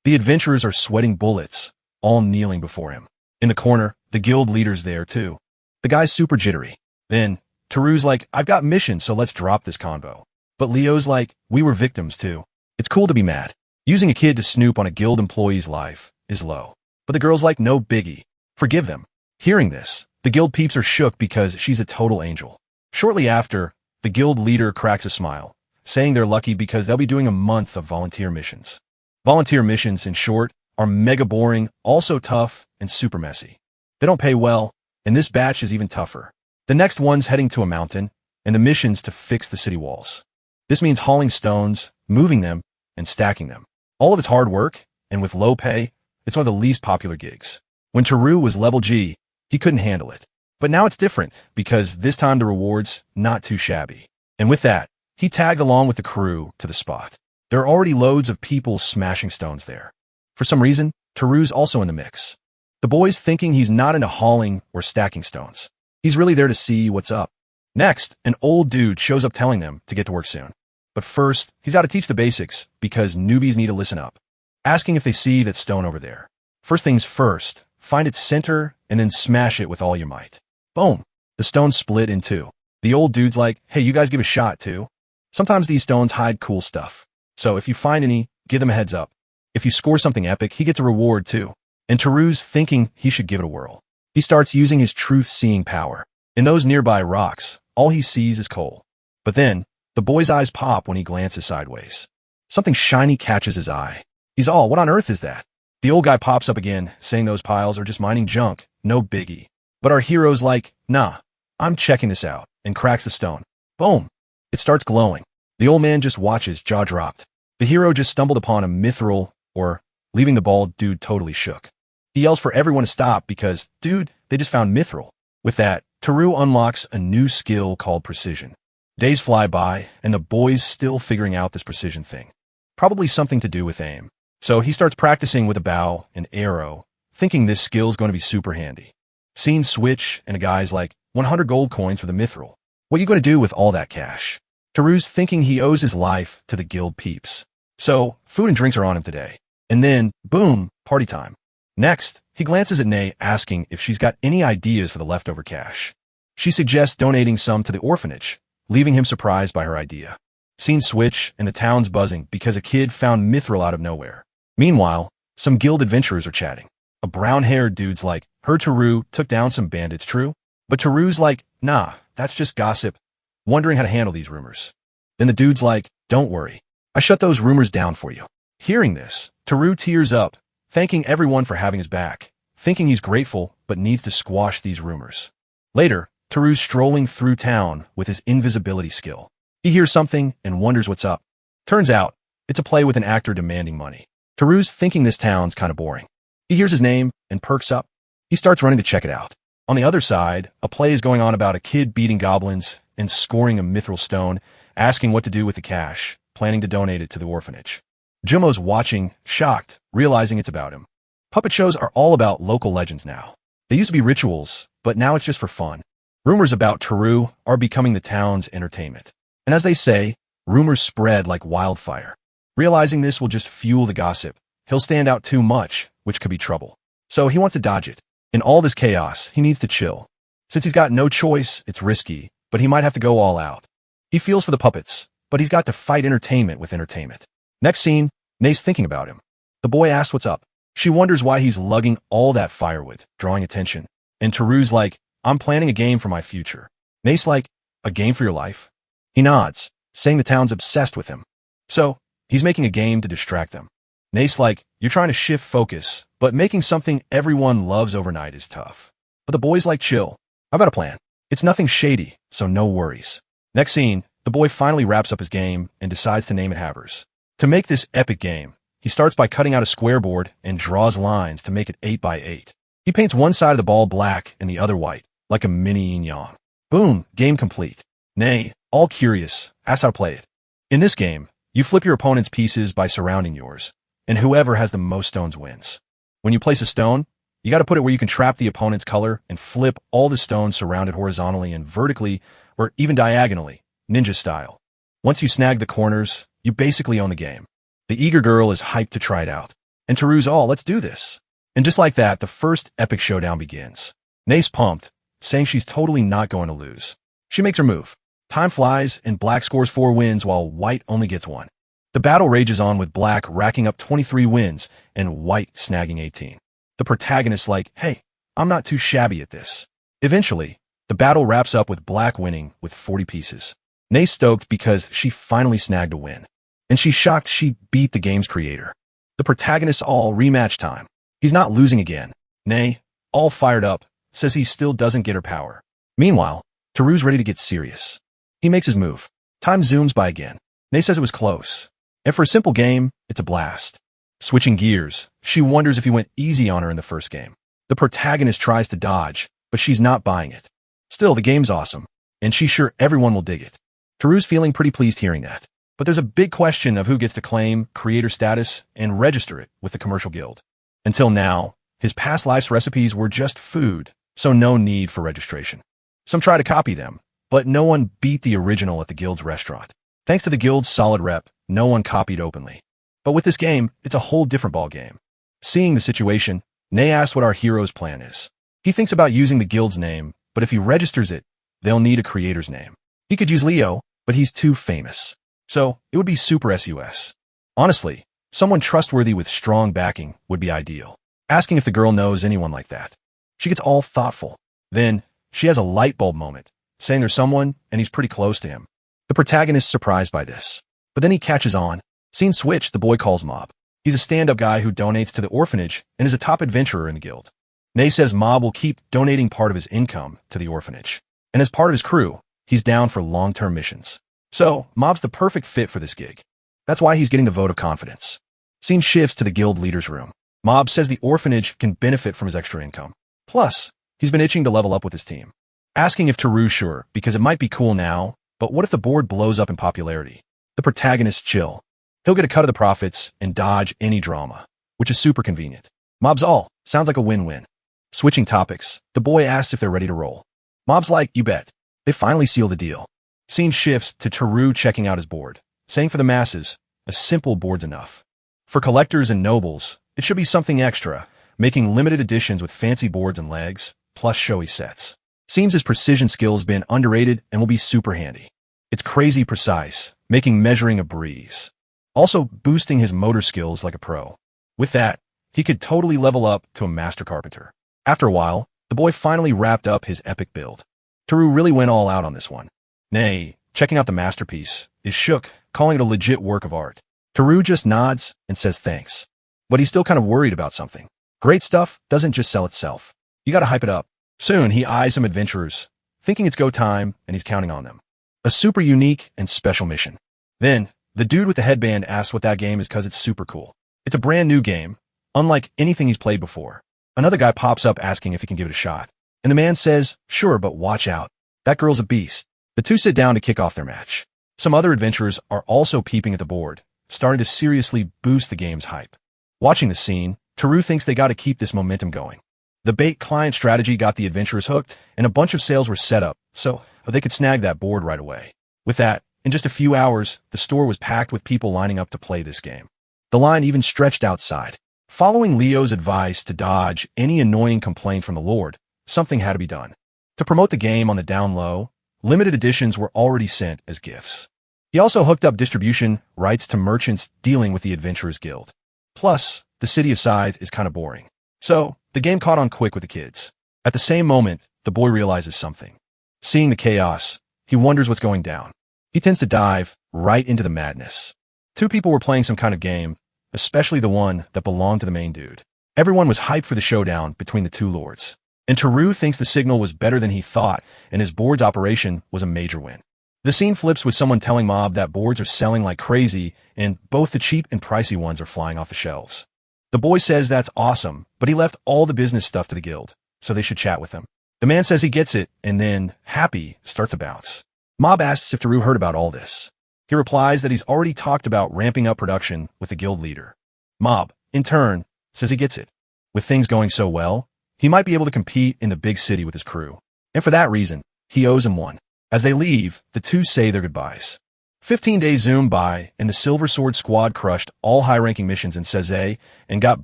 The adventurers are sweating bullets, all kneeling before him. In the corner, the guild leader's there too. The guy's super jittery. Then, Teru's like, I've got missions, so let's drop this convo. But Leo's like, we were victims too. It's cool to be mad. Using a kid to snoop on a guild employee's life is low. But the girl's like, no biggie. Forgive them. Hearing this, the guild peeps are shook because she's a total angel. Shortly after, the guild leader cracks a smile, saying they're lucky because they'll be doing a month of volunteer missions. Volunteer missions, in short, are mega boring, also tough, and super messy. They don't pay well, and this batch is even tougher. The next one's heading to a mountain, and the mission's to fix the city walls. This means hauling stones, moving them, and stacking them. All of it's hard work, and with low pay, it's one of the least popular gigs. When Teru was level G, he couldn't handle it. But now it's different, because this time the reward's not too shabby. And with that, he tagged along with the crew to the spot. There are already loads of people smashing stones there. For some reason, Teru's also in the mix. The boy's thinking he's not into hauling or stacking stones. He's really there to see what's up. Next, an old dude shows up telling them to get to work soon. But first, he's got to teach the basics, because newbies need to listen up. Asking if they see that stone over there. First things first, find its center, and then smash it with all your might. Boom! The stone split in two. The old dude's like, hey, you guys give a shot too? Sometimes these stones hide cool stuff. So if you find any, give them a heads up. If you score something epic, he gets a reward too. And Teru's thinking he should give it a whirl. He starts using his truth-seeing power. In those nearby rocks, all he sees is coal. But then, the boy's eyes pop when he glances sideways. Something shiny catches his eye. He's all, what on earth is that? The old guy pops up again, saying those piles are just mining junk, no biggie. But our hero's like, nah, I'm checking this out, and cracks the stone. Boom! It starts glowing. The old man just watches, jaw dropped. The hero just stumbled upon a mithril, or leaving the bald dude totally shook. He yells for everyone to stop because, dude, they just found mithril. With that, Teru unlocks a new skill called precision. Days fly by, and the boy's still figuring out this precision thing. Probably something to do with aim. So he starts practicing with a bow and arrow, thinking this skill's going to be super handy. Scene switch, and a guy's like, 100 gold coins for the mithril. What you going to do with all that cash? Taru's thinking he owes his life to the guild peeps. So, food and drinks are on him today. And then, boom, party time. Next, he glances at Nay, asking if she's got any ideas for the leftover cash. She suggests donating some to the orphanage, leaving him surprised by her idea. Scene switch, and the town's buzzing because a kid found mithril out of nowhere. Meanwhile, some guild adventurers are chatting. A brown-haired dude's like, heard Taru took down some bandits, true? But Taru's like, nah, that's just gossip, wondering how to handle these rumors. Then the dude's like, don't worry, I shut those rumors down for you. Hearing this, Taru tears up, thanking everyone for having his back, thinking he's grateful but needs to squash these rumors. Later, Taru's strolling through town with his invisibility skill. He hears something and wonders what's up. Turns out, it's a play with an actor demanding money. Taru's thinking this town's kind of boring. He hears his name and perks up. He starts running to check it out. On the other side, a play is going on about a kid beating goblins and scoring a mithril stone, asking what to do with the cash, planning to donate it to the orphanage. Jumo's watching, shocked, realizing it's about him. Puppet shows are all about local legends now. They used to be rituals, but now it's just for fun. Rumors about Taru are becoming the town's entertainment. And as they say, rumors spread like wildfire. Realizing this will just fuel the gossip, he'll stand out too much, which could be trouble. So he wants to dodge it. In all this chaos, he needs to chill. Since he's got no choice, it's risky, but he might have to go all out. He feels for the puppets, but he's got to fight entertainment with entertainment. Next scene, Nay's thinking about him. The boy asks what's up. She wonders why he's lugging all that firewood, drawing attention. And Taru's like, I'm planning a game for my future. Nay's like, a game for your life? He nods, saying the town's obsessed with him. So, he's making a game to distract them. Nay's like, you're trying to shift focus, but making something everyone loves overnight is tough. But the boy's like, chill. I've got a plan. It's nothing shady, so no worries. Next scene, the boy finally wraps up his game and decides to name it Havers. To make this epic game, he starts by cutting out a square board and draws lines to make it 8 by 8. He paints one side of the ball black and the other white, like a mini yin-yang. Boom, game complete. Nay, all curious, asks how to play it. In this game, you flip your opponent's pieces by surrounding yours, and whoever has the most stones wins. When you place a stone, you got to put it where you can trap the opponent's color and flip all the stones surrounded horizontally and vertically, or even diagonally, ninja style. Once you snag the corners, you basically own the game. The eager girl is hyped to try it out. And Taru's all, let's do this. And just like that, the first epic showdown begins. Nay's pumped, saying she's totally not going to lose. She makes her move. Time flies, and black scores 4 wins while white only gets 1. The battle rages on with black racking up 23 wins and white snagging 18. The protagonist's like, hey, I'm not too shabby at this. Eventually, the battle wraps up with black winning with 40 pieces. Nay's stoked because she finally snagged a win. And she's shocked she beat the game's creator. The protagonist's all rematch time. He's not losing again. Nay, all fired up, says he still doesn't get her power. Meanwhile, Taru's ready to get serious. He makes his move. Time zooms by again. Nay says it was close. And for a simple game, it's a blast. Switching gears, she wonders if he went easy on her in the first game. The protagonist tries to dodge, but she's not buying it. Still, the game's awesome, and she's sure everyone will dig it. Taru's feeling pretty pleased hearing that. But there's a big question of who gets to claim creator status and register it with the commercial guild. Until now, his past life's recipes were just food, so no need for registration. Some try to copy them, but no one beat the original at the guild's restaurant. Thanks to the guild's solid rep, no one copied openly. But with this game, it's a whole different ballgame. Seeing the situation, Nay asks what our hero's plan is. He thinks about using the guild's name, but if he registers it, they'll need a creator's name. He could use Leo, but he's too famous. So, it would be super sus. Honestly, someone trustworthy with strong backing would be ideal. Asking if the girl knows anyone like that. She gets all thoughtful. Then, she has a light bulb moment, saying there's someone, and he's pretty close to him. The protagonist's surprised by this. But then he catches on. Scene switch, the boy calls Mob. He's a stand-up guy who donates to the orphanage and is a top adventurer in the guild. Nay says Mob will keep donating part of his income to the orphanage. And as part of his crew, he's down for long-term missions. So, Mob's the perfect fit for this gig. That's why he's getting the vote of confidence. Scene shifts to the guild leader's room. Mob says the orphanage can benefit from his extra income. Plus, he's been itching to level up with his team. Asking if Taru's sure, because it might be cool now, But what if the board blows up in popularity? The protagonists chill. He'll get a cut of the profits and dodge any drama, which is super convenient. Mob's all. Sounds like a win-win. Switching topics, the boy asks if they're ready to roll. Mob's like, you bet. They finally seal the deal. Scene shifts to Teru checking out his board, saying for the masses, a simple board's enough. For collectors and nobles, it should be something extra, making limited editions with fancy boards and legs, plus showy sets. Seems his precision skills been underrated and will be super handy. It's crazy precise, making measuring a breeze. Also boosting his motor skills like a pro. With that, he could totally level up to a master carpenter. After a while, the boy finally wrapped up his epic build. Teru really went all out on this one. Nay, checking out the masterpiece, is shook, calling it a legit work of art. Teru just nods and says thanks. But he's still kind of worried about something. Great stuff doesn't just sell itself. You gotta hype it up. Soon, he eyes some adventurers, thinking it's go time, and he's counting on them. A super unique and special mission. Then, the dude with the headband asks what that game is because it's super cool. It's a brand new game, unlike anything he's played before. Another guy pops up asking if he can give it a shot. And the man says, sure, but watch out. That girl's a beast. The two sit down to kick off their match. Some other adventurers are also peeping at the board, starting to seriously boost the game's hype. Watching the scene, Teru thinks they gotta keep this momentum going. The bait client strategy got the adventurers hooked, and a bunch of sales were set up, so they could snag that board right away. With that, in just a few hours, the store was packed with people lining up to play this game. The line even stretched outside. Following Leo's advice to dodge any annoying complaint from the Lord, something had to be done. To promote the game on the down low, limited editions were already sent as gifts. He also hooked up distribution rights to merchants dealing with the Adventurers Guild. Plus, the city of Scythe is kind of boring. So, the game caught on quick with the kids. At the same moment, the boy realizes something. Seeing the chaos, he wonders what's going down. He tends to dive right into the madness. Two people were playing some kind of game, especially the one that belonged to the main dude. Everyone was hyped for the showdown between the two lords. And Teru thinks the signal was better than he thought, and his board's operation was a major win. The scene flips with someone telling Mob that boards are selling like crazy, and both the cheap and pricey ones are flying off the shelves. The boy says that's awesome, but he left all the business stuff to the guild, so they should chat with him. The man says he gets it, and then, happy, starts to bounce. Mob asks if Teru heard about all this. He replies that he's already talked about ramping up production with the guild leader. Mob, in turn, says he gets it. With things going so well, he might be able to compete in the big city with his crew. And for that reason, he owes him one. As they leave, the two say their goodbyes. 15 days zoom by, and the Silver Sword squad crushed all high-ranking missions in Seze and got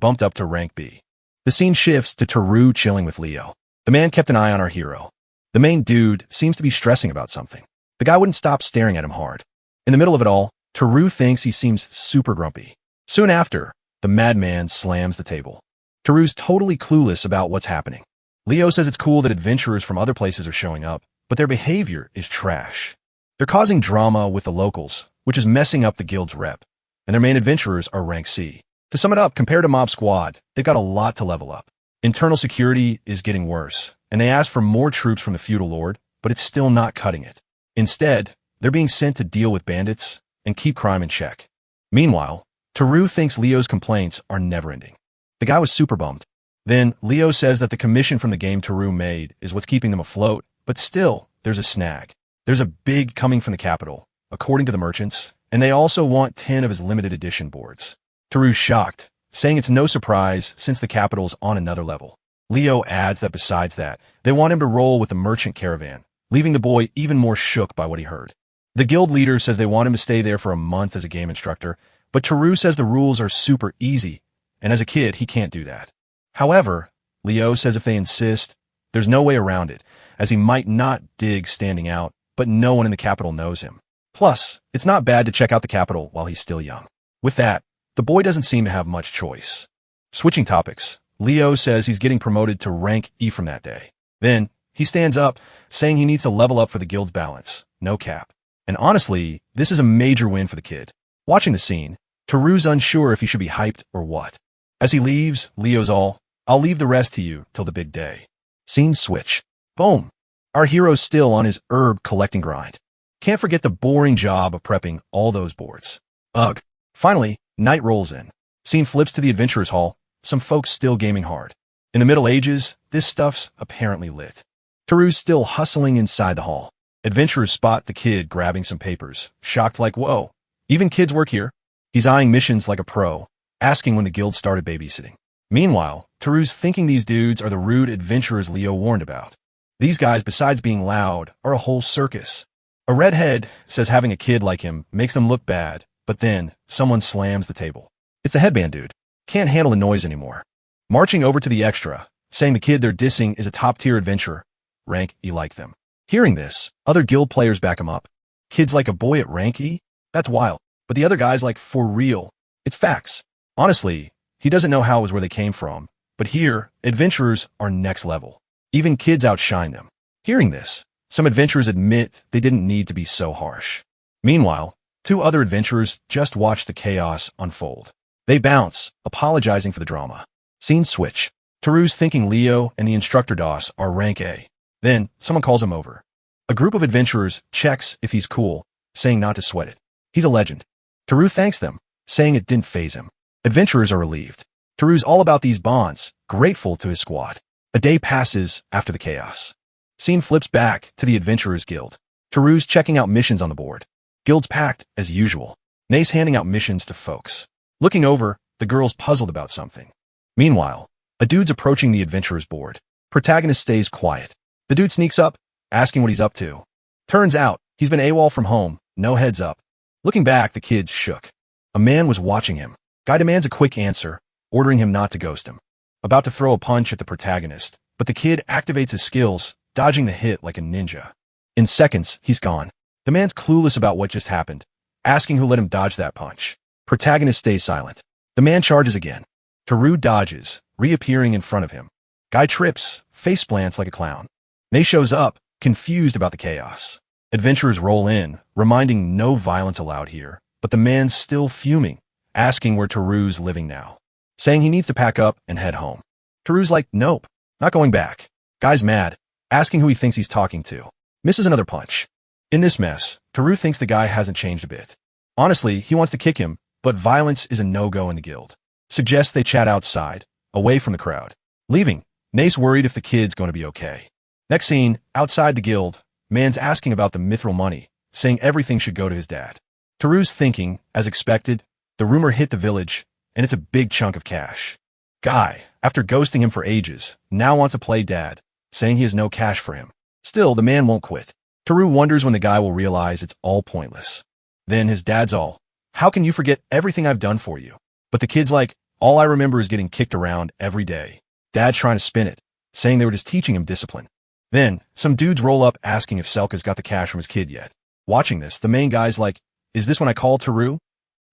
bumped up to rank B. The scene shifts to Teru chilling with Leo. The man kept an eye on our hero. The main dude seems to be stressing about something. The guy wouldn't stop staring at him hard. In the middle of it all, Teru thinks he seems super grumpy. Soon after, the madman slams the table. Teru's totally clueless about what's happening. Leo says it's cool that adventurers from other places are showing up, but their behavior is trash. They're causing drama with the locals, which is messing up the guild's rep, and their main adventurers are rank C. To sum it up, compared to Mob Squad, they've got a lot to level up. Internal security is getting worse, and they ask for more troops from the feudal lord, but it's still not cutting it. Instead, they're being sent to deal with bandits and keep crime in check. Meanwhile, Teru thinks Leo's complaints are never-ending. The guy was super bummed. Then, Leo says that the commission from the game Teru made is what's keeping them afloat, but still, there's a snag. There's a big coming from the capital, according to the merchants, and they also want 10 of his limited edition boards. Teru's shocked, saying it's no surprise since the capital's on another level. Leo adds that besides that, they want him to roll with the merchant caravan, leaving the boy even more shook by what he heard. The guild leader says they want him to stay there for a month as a game instructor, but Teru says the rules are super easy, and as a kid, he can't do that. However, Leo says if they insist, there's no way around it, as he might not dig standing out, but no one in the capital knows him. Plus, it's not bad to check out the capital while he's still young. With that, the boy doesn't seem to have much choice. Switching topics, Leo says he's getting promoted to rank E from that day. Then, he stands up, saying he needs to level up for the guild's balance, no cap. And honestly, this is a major win for the kid. Watching the scene, Teru's unsure if he should be hyped or what. As he leaves, Leo's all, I'll leave the rest to you till the big day. Scene switch. Boom. Our hero's still on his herb collecting grind. Can't forget the boring job of prepping all those boards. Ugh. Finally, night rolls in. Scene flips to the Adventurers Hall, some folks still gaming hard. In the Middle Ages, this stuff's apparently lit. Teru's still hustling inside the hall. Adventurers spot the kid grabbing some papers, shocked like, whoa, even kids work here? He's eyeing missions like a pro, asking when the guild started babysitting. Meanwhile, Taru's thinking these dudes are the rude adventurers Leo warned about. These guys, besides being loud, are a whole circus. A redhead says having a kid like him makes them look bad, but then someone slams the table. It's the headband dude. Can't handle the noise anymore. Marching over to the extra, saying the kid they're dissing is a top-tier adventurer. Rank E like them. Hearing this, other guild players back him up. Kids like a boy at rank E? That's wild. But the other guy's like, for real. It's facts. Honestly, he doesn't know how it was where they came from, but here, adventurers are next level. Even kids outshine them. Hearing this, some adventurers admit they didn't need to be so harsh. Meanwhile, two other adventurers just watch the chaos unfold. They bounce, apologizing for the drama. Scene switch. Taru's thinking Leo and the instructor DOS are rank A. Then, someone calls him over. A group of adventurers checks if he's cool, saying not to sweat it. He's a legend. Taru thanks them, saying it didn't faze him. Adventurers are relieved. Taru's all about these bonds, grateful to his squad. A day passes after the chaos. Scene flips back to the Adventurers Guild. Taru's checking out missions on the board. Guild's packed, as usual. Nay's handing out missions to folks. Looking over, the girl's puzzled about something. Meanwhile, a dude's approaching the Adventurers board. Protagonist stays quiet. The dude sneaks up, asking what he's up to. Turns out, he's been AWOL from home, no heads up. Looking back, the kid shook. A man was watching him. Guy demands a quick answer, ordering him not to ghost him. About to throw a punch at the protagonist, but the kid activates his skills, dodging the hit like a ninja. In seconds, he's gone. The man's clueless about what just happened, asking who let him dodge that punch. Protagonist stays silent. The man charges again. Taru dodges, reappearing in front of him. Guy trips, face plants like a clown. Nay shows up, confused about the chaos. Adventurers roll in, reminding no violence allowed here, but the man's still fuming, asking where Taru's living now, saying he needs to pack up and head home. Taru's like, nope, not going back. Guy's mad, asking who he thinks he's talking to. Misses another punch. In this mess, Taru thinks the guy hasn't changed a bit. Honestly, he wants to kick him, but violence is a no-go in the guild. Suggests they chat outside, away from the crowd. Leaving, Nay's worried if the kid's going to be okay. Next scene, outside the guild, man's asking about the mithril money, saying everything should go to his dad. Taru's thinking, as expected, the rumor hit the village, and it's a big chunk of cash. Guy, after ghosting him for ages, now wants to play dad, saying he has no cash for him. Still, the man won't quit. Taru wonders when the guy will realize it's all pointless. Then his dad's all, how can you forget everything I've done for you? But the kid's like, all I remember is getting kicked around every day. Dad's trying to spin it, saying they were just teaching him discipline. Then, some dudes roll up asking if Selka's got the cash from his kid yet. Watching this, the main guy's like, is this when I call Taru?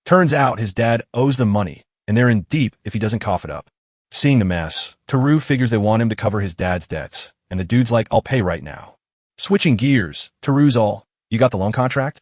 Turns out his dad owes them money, and they're in deep if he doesn't cough it up. Seeing the mess, Taru figures they want him to cover his dad's debts, and the dude's like, I'll pay right now. Switching gears, Taru's all, you got the loan contract?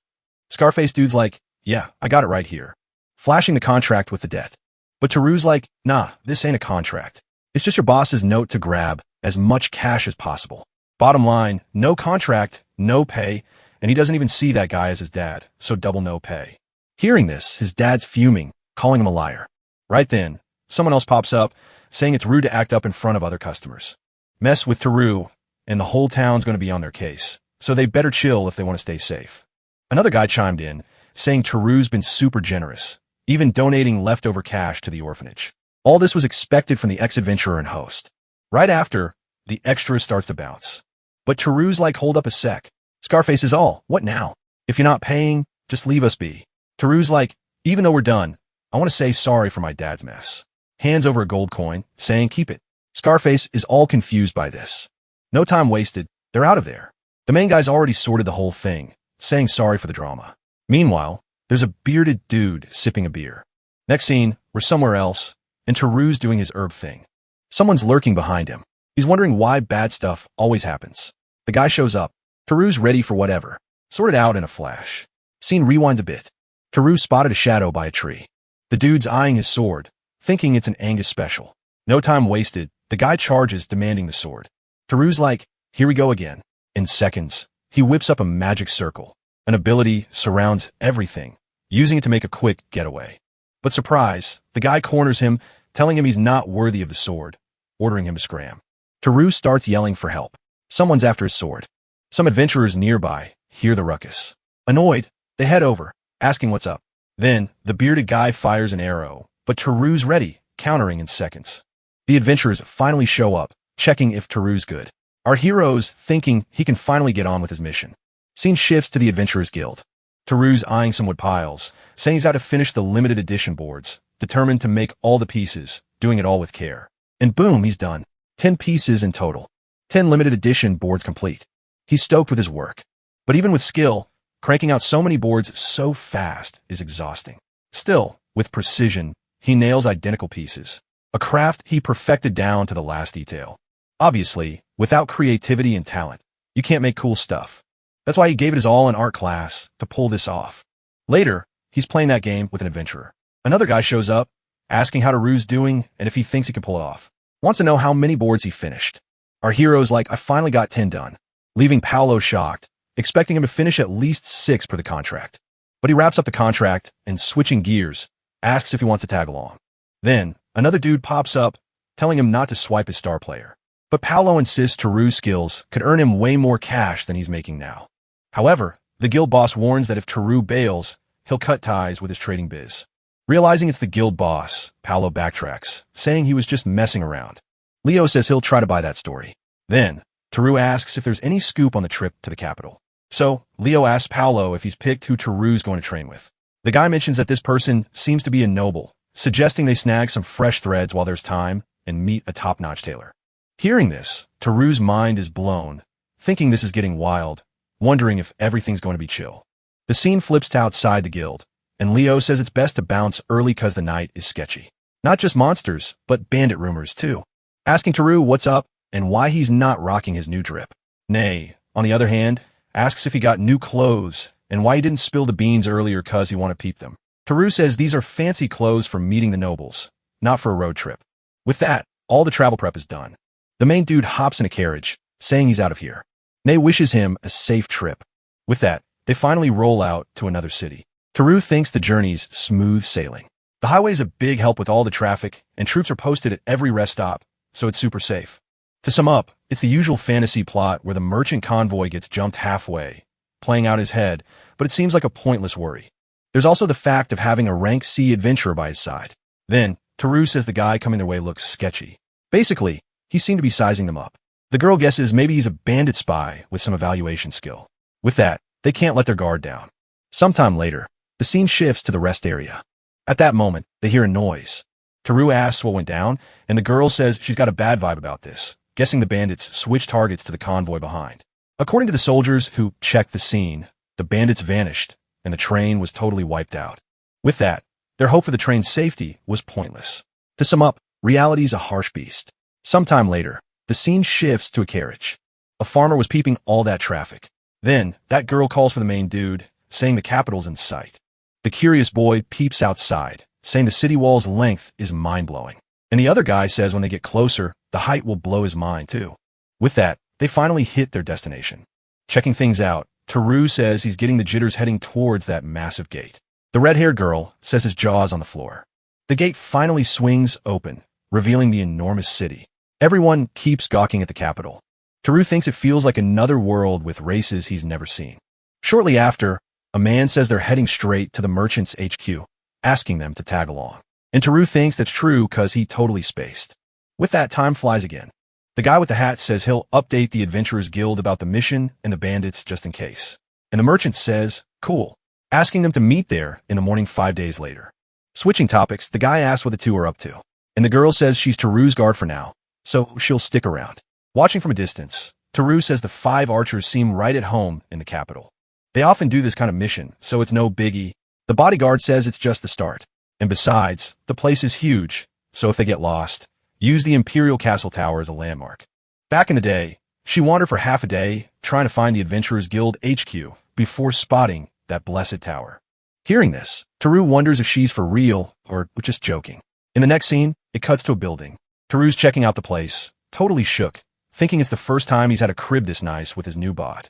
Scarface dude's like, yeah, I got it right here. Flashing the contract with the debt. But Taru's like, nah, this ain't a contract. It's just your boss's note to grab as much cash as possible. Bottom line, no contract, no pay, and he doesn't even see that guy as his dad, so double no pay. Hearing this, his dad's fuming, calling him a liar. Right then, someone else pops up, saying it's rude to act up in front of other customers. Mess with Taru, and the whole town's going to be on their case, so they better chill if they want to stay safe. Another guy chimed in, saying Taru's been super generous, even donating leftover cash to the orphanage. All this was expected from the ex-adventurer and host. Right after, the extra starts to bounce. But Taru's like, hold up a sec. Scarface is all, what now? If you're not paying, just leave us be. Taru's like, even though we're done, I want to say sorry for my dad's mess. Hands over a gold coin, saying keep it. Scarface is all confused by this. No time wasted, they're out of there. The main guy's already sorted the whole thing, saying sorry for the drama. Meanwhile, there's a bearded dude sipping a beer. Next scene, we're somewhere else, and Taru's doing his herb thing. Someone's lurking behind him. He's wondering why bad stuff always happens. The guy shows up. Taru's ready for whatever. Sorted out in a flash. Scene rewinds a bit. Taru spotted a shadow by a tree. The dude's eyeing his sword, thinking it's an Angus special. No time wasted, the guy charges, demanding the sword. Taru's like, here we go again. In seconds, he whips up a magic circle. An ability surrounds everything, using it to make a quick getaway. But surprise, the guy corners him, telling him he's not worthy of the sword, ordering him to scram. Taru starts yelling for help. Someone's after his sword. Some adventurers nearby hear the ruckus. Annoyed, they head over, asking what's up. Then, the bearded guy fires an arrow, but Teru's ready, countering in seconds. The adventurers finally show up, checking if Teru's good. Our hero's thinking he can finally get on with his mission. Scene shifts to the Adventurers Guild. Teru's eyeing some wood piles, saying he's out to finish the limited edition boards, determined to make all the pieces, doing it all with care. And boom, he's done. 10 pieces in total. 10 limited edition boards complete. He's stoked with his work. But even with skill, cranking out so many boards so fast is exhausting. Still, with precision, he nails identical pieces. A craft he perfected down to the last detail. Obviously, without creativity and talent, you can't make cool stuff. That's why he gave it his all in art class to pull this off. Later, he's playing that game with an adventurer. Another guy shows up, asking how Teru's doing and if he thinks he can pull it off. Wants to know how many boards he finished. Our hero's like, I finally got 10 done, leaving Paolo shocked, expecting him to finish at least 6 per the contract. But he wraps up the contract and, switching gears, asks if he wants to tag along. Then, another dude pops up, telling him not to swipe his star player. But Paolo insists Teru's skills could earn him way more cash than he's making now. However, the guild boss warns that if Teru bails, he'll cut ties with his trading biz. Realizing it's the guild boss, Paolo backtracks, saying he was just messing around. Leo says he'll try to buy that story. Then, Teru asks if there's any scoop on the trip to the capital. So, Leo asks Paolo if he's picked who Teru's going to train with. The guy mentions that this person seems to be a noble, suggesting they snag some fresh threads while there's time and meet a top-notch tailor. Hearing this, Teru's mind is blown, thinking this is getting wild, wondering if everything's going to be chill. The scene flips to outside the guild, and Leo says it's best to bounce early cause the night is sketchy. Not just monsters, but bandit rumors too. Asking Teru what's up and why he's not rocking his new drip. Nay, on the other hand, asks if he got new clothes and why he didn't spill the beans earlier cause he want to peep them. Teru says these are fancy clothes for meeting the nobles, not for a road trip. With that, all the travel prep is done. The main dude hops in a carriage, saying he's out of here. Nay wishes him a safe trip. With that, they finally roll out to another city. Teru thinks the journey's smooth sailing. The highway's a big help with all the traffic, and troops are posted at every rest stop, so it's super safe. To sum up, it's the usual fantasy plot where the merchant convoy gets jumped halfway, playing out his head, but it seems like a pointless worry. There's also the fact of having a rank C adventurer by his side. Then, Teru says the guy coming their way looks sketchy. Basically, he seemed to be sizing them up. The girl guesses maybe he's a bandit spy with some evaluation skill. With that, they can't let their guard down. Sometime later, the scene shifts to the rest area. At that moment, they hear a noise. Teru asks what went down, and the girl says she's got a bad vibe about this, guessing the bandits switched targets to the convoy behind. According to the soldiers who checked the scene, the bandits vanished, and the train was totally wiped out. With that, their hope for the train's safety was pointless. To sum up, reality's a harsh beast. Sometime later, the scene shifts to a carriage. A farmer was peeping all that traffic. Then, that girl calls for the main dude, saying the capital's in sight. The curious boy peeps outside, saying the city wall's length is mind-blowing. And the other guy says when they get closer, the height will blow his mind too. With that, they finally hit their destination. Checking things out, Teru says he's getting the jitters heading towards that massive gate. The red-haired girl says his jaw's on the floor. The gate finally swings open, revealing the enormous city. Everyone keeps gawking at the capital. Teru thinks it feels like another world with races he's never seen. Shortly after, a man says they're heading straight to the merchant's HQ, asking them to tag along. And Teru thinks that's true cause he totally spaced. With that, time flies again. The guy with the hat says he'll update the Adventurers Guild about the mission and the bandits just in case. And the merchant says, cool, asking them to meet there in the morning 5 days later. Switching topics, the guy asks what the two are up to. And the girl says she's Teru's guard for now, so she'll stick around. Watching from a distance, Teru says the 5 archers seem right at home in the capital. They often do this kind of mission, so it's no biggie. The bodyguard says it's just the start. And besides, the place is huge, so if they get lost, use the Imperial Castle Tower as a landmark. Back in the day, she wandered for half a day trying to find the Adventurers Guild HQ before spotting that blessed tower. Hearing this, Teru wonders if she's for real or just joking. In the next scene, it cuts to a building. Teru's checking out the place, totally shook, thinking it's the first time he's had a crib this nice with his new bod.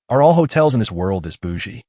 Are all hotels in this world this bougie?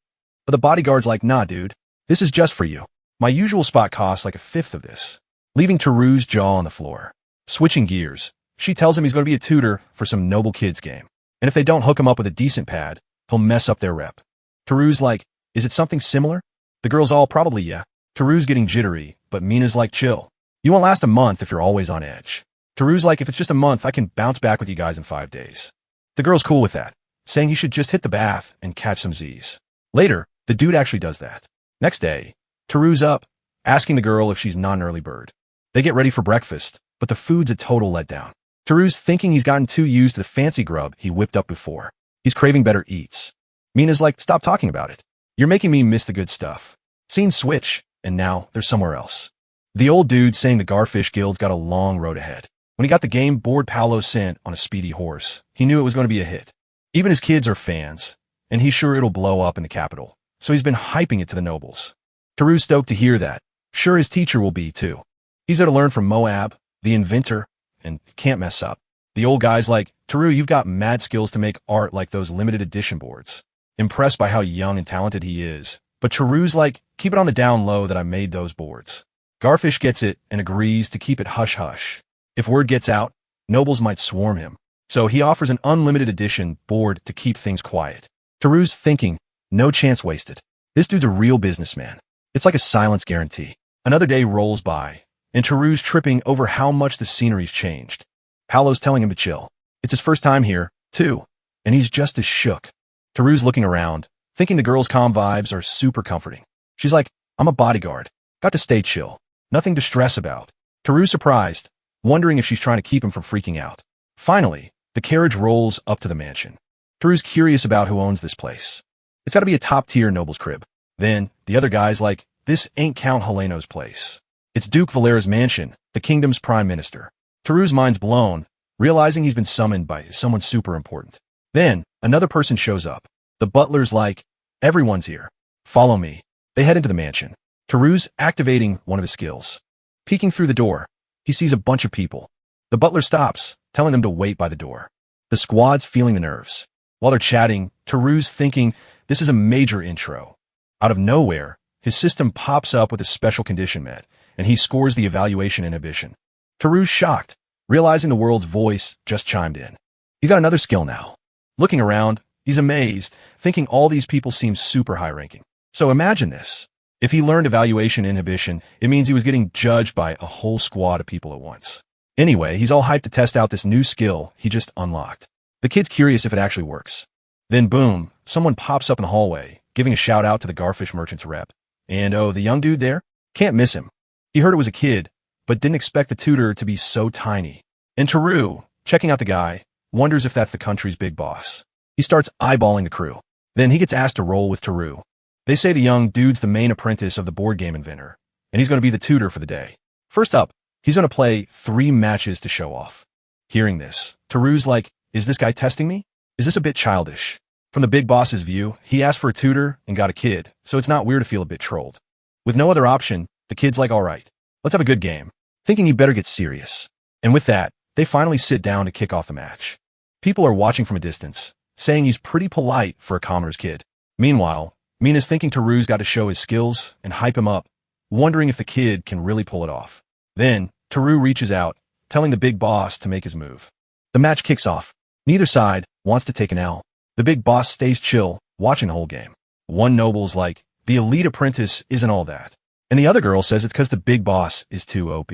But the bodyguard's like, nah dude, this is just for you. My usual spot costs like a fifth of this. Leaving Teru's jaw on the floor. Switching gears, she tells him he's going to be a tutor for some noble kids game. And if they don't hook him up with a decent pad, he'll mess up their rep. Teru's like, is it something similar? The girls all probably yeah. Teru's getting jittery, but Mina's like, chill. You won't last a month if you're always on edge. Teru's like, if it's just a month, I can bounce back with you guys in 5 days. The girl's cool with that, saying he should just hit the bath and catch some Z's. Later, the dude actually does that. Next day, Teru's up, asking the girl if she's not an early bird. They get ready for breakfast, but the food's a total letdown. Teru's thinking he's gotten too used to the fancy grub he whipped up before. He's craving better eats. Mina's like, stop talking about it. You're making me miss the good stuff. Scenes switch, and now they're somewhere else. The old dude saying the Garfish Guild's got a long road ahead. When he got the game board Paolo sent on a speedy horse, he knew it was going to be a hit. Even his kids are fans, and he's sure it'll blow up in the capital, so he's been hyping it to the nobles. Teru's stoked to hear that. Sure, his teacher will be, too. He's there to learn from Moab, the inventor, and can't mess up. The old guy's like, Teru, you've got mad skills to make art like those limited edition boards. Impressed by how young and talented he is. But Teru's like, keep it on the down low that I made those boards. Garfish gets it and agrees to keep it hush-hush. If word gets out, nobles might swarm him. So he offers an unlimited edition board to keep things quiet. Teru's thinking, no chance wasted. This dude's a real businessman. It's like a silence guarantee. Another day rolls by, and Teru's tripping over how much the scenery's changed. Paolo's telling him to chill. It's his first time here, too, and he's just as shook. Teru's looking around, thinking the girl's calm vibes are super comforting. She's like, I'm a bodyguard. Got to stay chill. Nothing to stress about. Teru's surprised, wondering if she's trying to keep him from freaking out. Finally, the carriage rolls up to the mansion. Teru's curious about who owns this place. It's got to be a top-tier noble's crib. Then, the other guy's like, this ain't Count Heleno's place. It's Duke Valera's mansion, the kingdom's prime minister. Teru's mind's blown, realizing he's been summoned by someone super important. Then, another person shows up. The butler's like, everyone's here. Follow me. They head into the mansion. Teru's activating one of his skills. Peeking through the door, he sees a bunch of people. The butler stops, telling them to wait by the door. The squad's feeling the nerves. While they're chatting, Teru's thinking this is a major intro. Out of nowhere, his system pops up with a special condition met, and he scores the evaluation inhibition. Teru's shocked, realizing the world's voice just chimed in. He's got another skill now. Looking around, he's amazed, thinking all these people seem super high-ranking. So imagine this. If he learned evaluation inhibition, it means he was getting judged by a whole squad of people at once. Anyway, he's all hyped to test out this new skill he just unlocked. The kid's curious if it actually works. Then boom, someone pops up in the hallway, giving a shout out to the Garfish Merchant's rep. And oh, the young dude there? Can't miss him. He heard it was a kid, but didn't expect the tutor to be so tiny. And Teru, checking out the guy, wonders if that's the country's big boss. He starts eyeballing the crew. Then he gets asked to roll with Teru. They say the young dude's the main apprentice of the board game inventor, and he's going to be the tutor for the day. First up, he's going to play 3 matches to show off. Hearing this, Teru's like, is this guy testing me? Is this a bit childish? From the big boss's view, he asked for a tutor and got a kid, so it's not weird to feel a bit trolled. With no other option, the kid's like, all right, let's have a good game, thinking he better get serious. And with that, they finally sit down to kick off the match. People are watching from a distance, saying he's pretty polite for a commoner's kid. Meanwhile, Mina's thinking Teru's got to show his skills and hype him up, wondering if the kid can really pull it off. Then, Teru reaches out, telling the big boss to make his move. The match kicks off. Neither side wants to take an L. The big boss stays chill, watching the whole game. One noble's like, the elite apprentice isn't all that. And the other girl says it's because the big boss is too OP.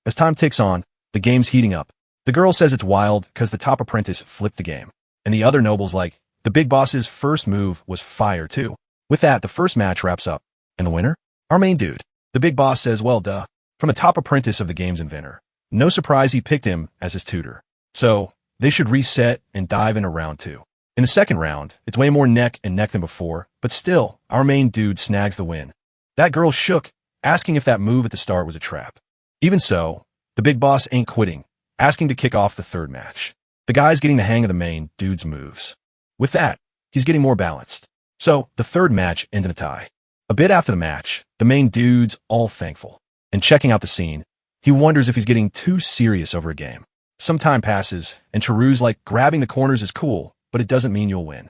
As time ticks on, the game's heating up. The girl says it's wild because the top apprentice flipped the game. And the other noble's like, the big boss's first move was fire too. With that, the first match wraps up. And the winner? Our main dude. The big boss says, well, duh. From the top apprentice of the game's inventor. No surprise he picked him as his tutor. So, they should reset and dive into round 2. In the second round, it's way more neck and neck than before, but still, our main dude snags the win. That girl shook, asking if that move at the start was a trap. Even so, the big boss ain't quitting, asking to kick off the third match. The guy's getting the hang of the main dude's moves. With that, he's getting more balanced. So, the third match ends in a tie. A bit after the match, the main dude's all thankful. And checking out the scene, he wonders if he's getting too serious over a game. Some time passes, and Teru's like, grabbing the corners is cool, but it doesn't mean you'll win.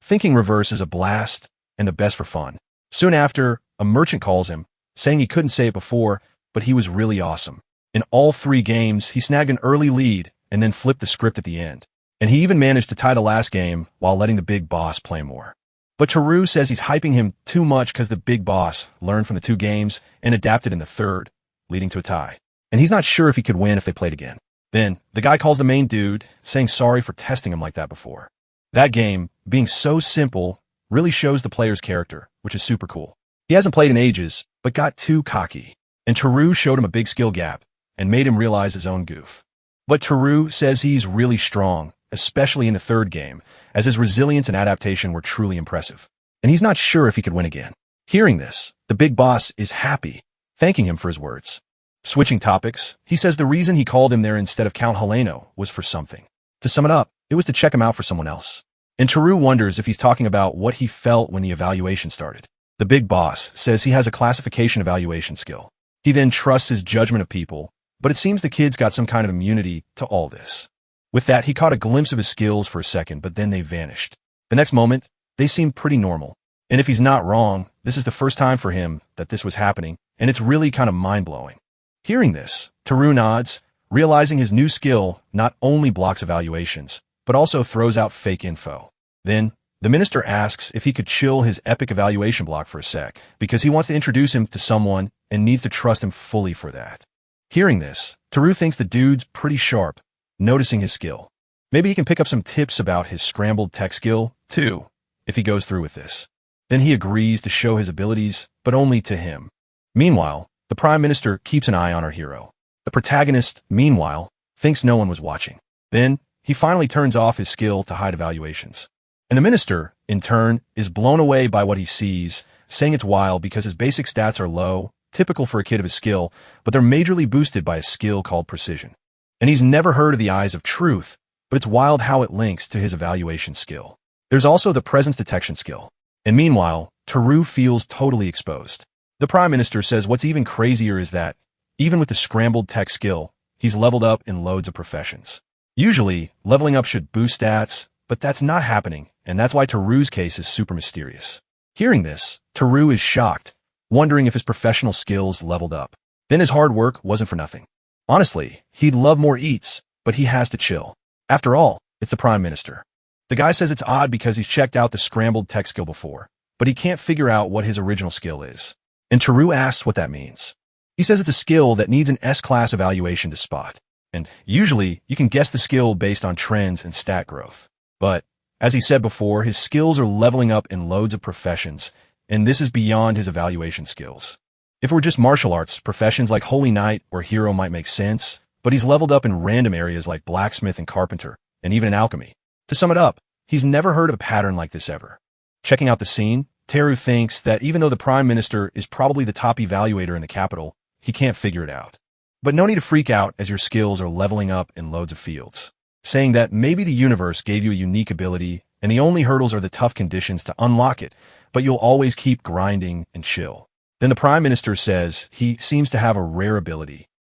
Thinking reverse is a blast, and the best for fun. Soon after, a merchant calls him, saying he couldn't say it before, but he was really awesome. In all 3 games, he snagged an early lead, and then flipped the script at the end. And he even managed to tie the last game while letting the big boss play more. But Teru says he's hyping him too much because the big boss learned from the 2 games and adapted in the 3rd, leading to a tie. And he's not sure if he could win if they played again. Then, the guy calls the main dude, saying sorry for testing him like that before. That game, being so simple, really shows the player's character, which is super cool. He hasn't played in ages, but got too cocky. And Teru showed him a big skill gap and made him realize his own goof. But Teru says he's really strong, especially in the 3rd game, as his resilience and adaptation were truly impressive. And he's not sure if he could win again. Hearing this, the big boss is happy, thanking him for his words. Switching topics, he says the reason he called him there instead of Count Heleno was for something. To sum it up, it was to check him out for someone else. And Teru wonders if he's talking about what he felt when the evaluation started. The big boss says he has a classification evaluation skill. He then trusts his judgment of people, but it seems the kid's got some kind of immunity to all this. With that, he caught a glimpse of his skills for a second, but then they vanished. The next moment, they seemed pretty normal. And if he's not wrong, this is the first time for him that this was happening, and it's really kind of mind-blowing. Hearing this, Teru nods, realizing his new skill not only blocks evaluations, but also throws out fake info. Then, the minister asks if he could chill his epic evaluation block for a sec, because he wants to introduce him to someone and needs to trust him fully for that. Hearing this, Teru thinks the dude's pretty sharp, noticing his skill. Maybe he can pick up some tips about his scrambled tech skill, too, if he goes through with this. Then he agrees to show his abilities, but only to him. Meanwhile, the Prime Minister keeps an eye on our hero. The protagonist, meanwhile, thinks no one was watching. Then, he finally turns off his skill to hide evaluations. And the minister, in turn, is blown away by what he sees, saying it's wild because his basic stats are low, typical for a kid of his skill, but they're majorly boosted by a skill called precision. And he's never heard of the Eyes of Truth, but it's wild how it links to his evaluation skill. There's also the presence detection skill. And meanwhile, Teru feels totally exposed. The Prime Minister says what's even crazier is that, even with the scrambled tech skill, he's leveled up in loads of professions. Usually, leveling up should boost stats, but that's not happening, and that's why Teru's case is super mysterious. Hearing this, Teru is shocked, wondering if his professional skills leveled up. Then his hard work wasn't for nothing. Honestly, he'd love more eats, but he has to chill. After all, it's the Prime Minister. The guy says it's odd because he's checked out the scrambled tech skill before, but he can't figure out what his original skill is. And Teru asks what that means. He says it's a skill that needs an S-class evaluation to spot. And usually, you can guess the skill based on trends and stat growth. But, as he said before, his skills are leveling up in loads of professions, and this is beyond his evaluation skills. If it were just martial arts, professions like Holy Knight or Hero might make sense, but he's leveled up in random areas like blacksmith and carpenter, and even in alchemy. To sum it up, he's never heard of a pattern like this ever. Checking out the scene, Teru thinks that even though the Prime Minister is probably the top evaluator in the capital, he can't figure it out. But no need to freak out as your skills are leveling up in loads of fields, saying that maybe the universe gave you a unique ability and the only hurdles are the tough conditions to unlock it, but you'll always keep grinding and chill. Then the Prime Minister says he seems to have a rare ability,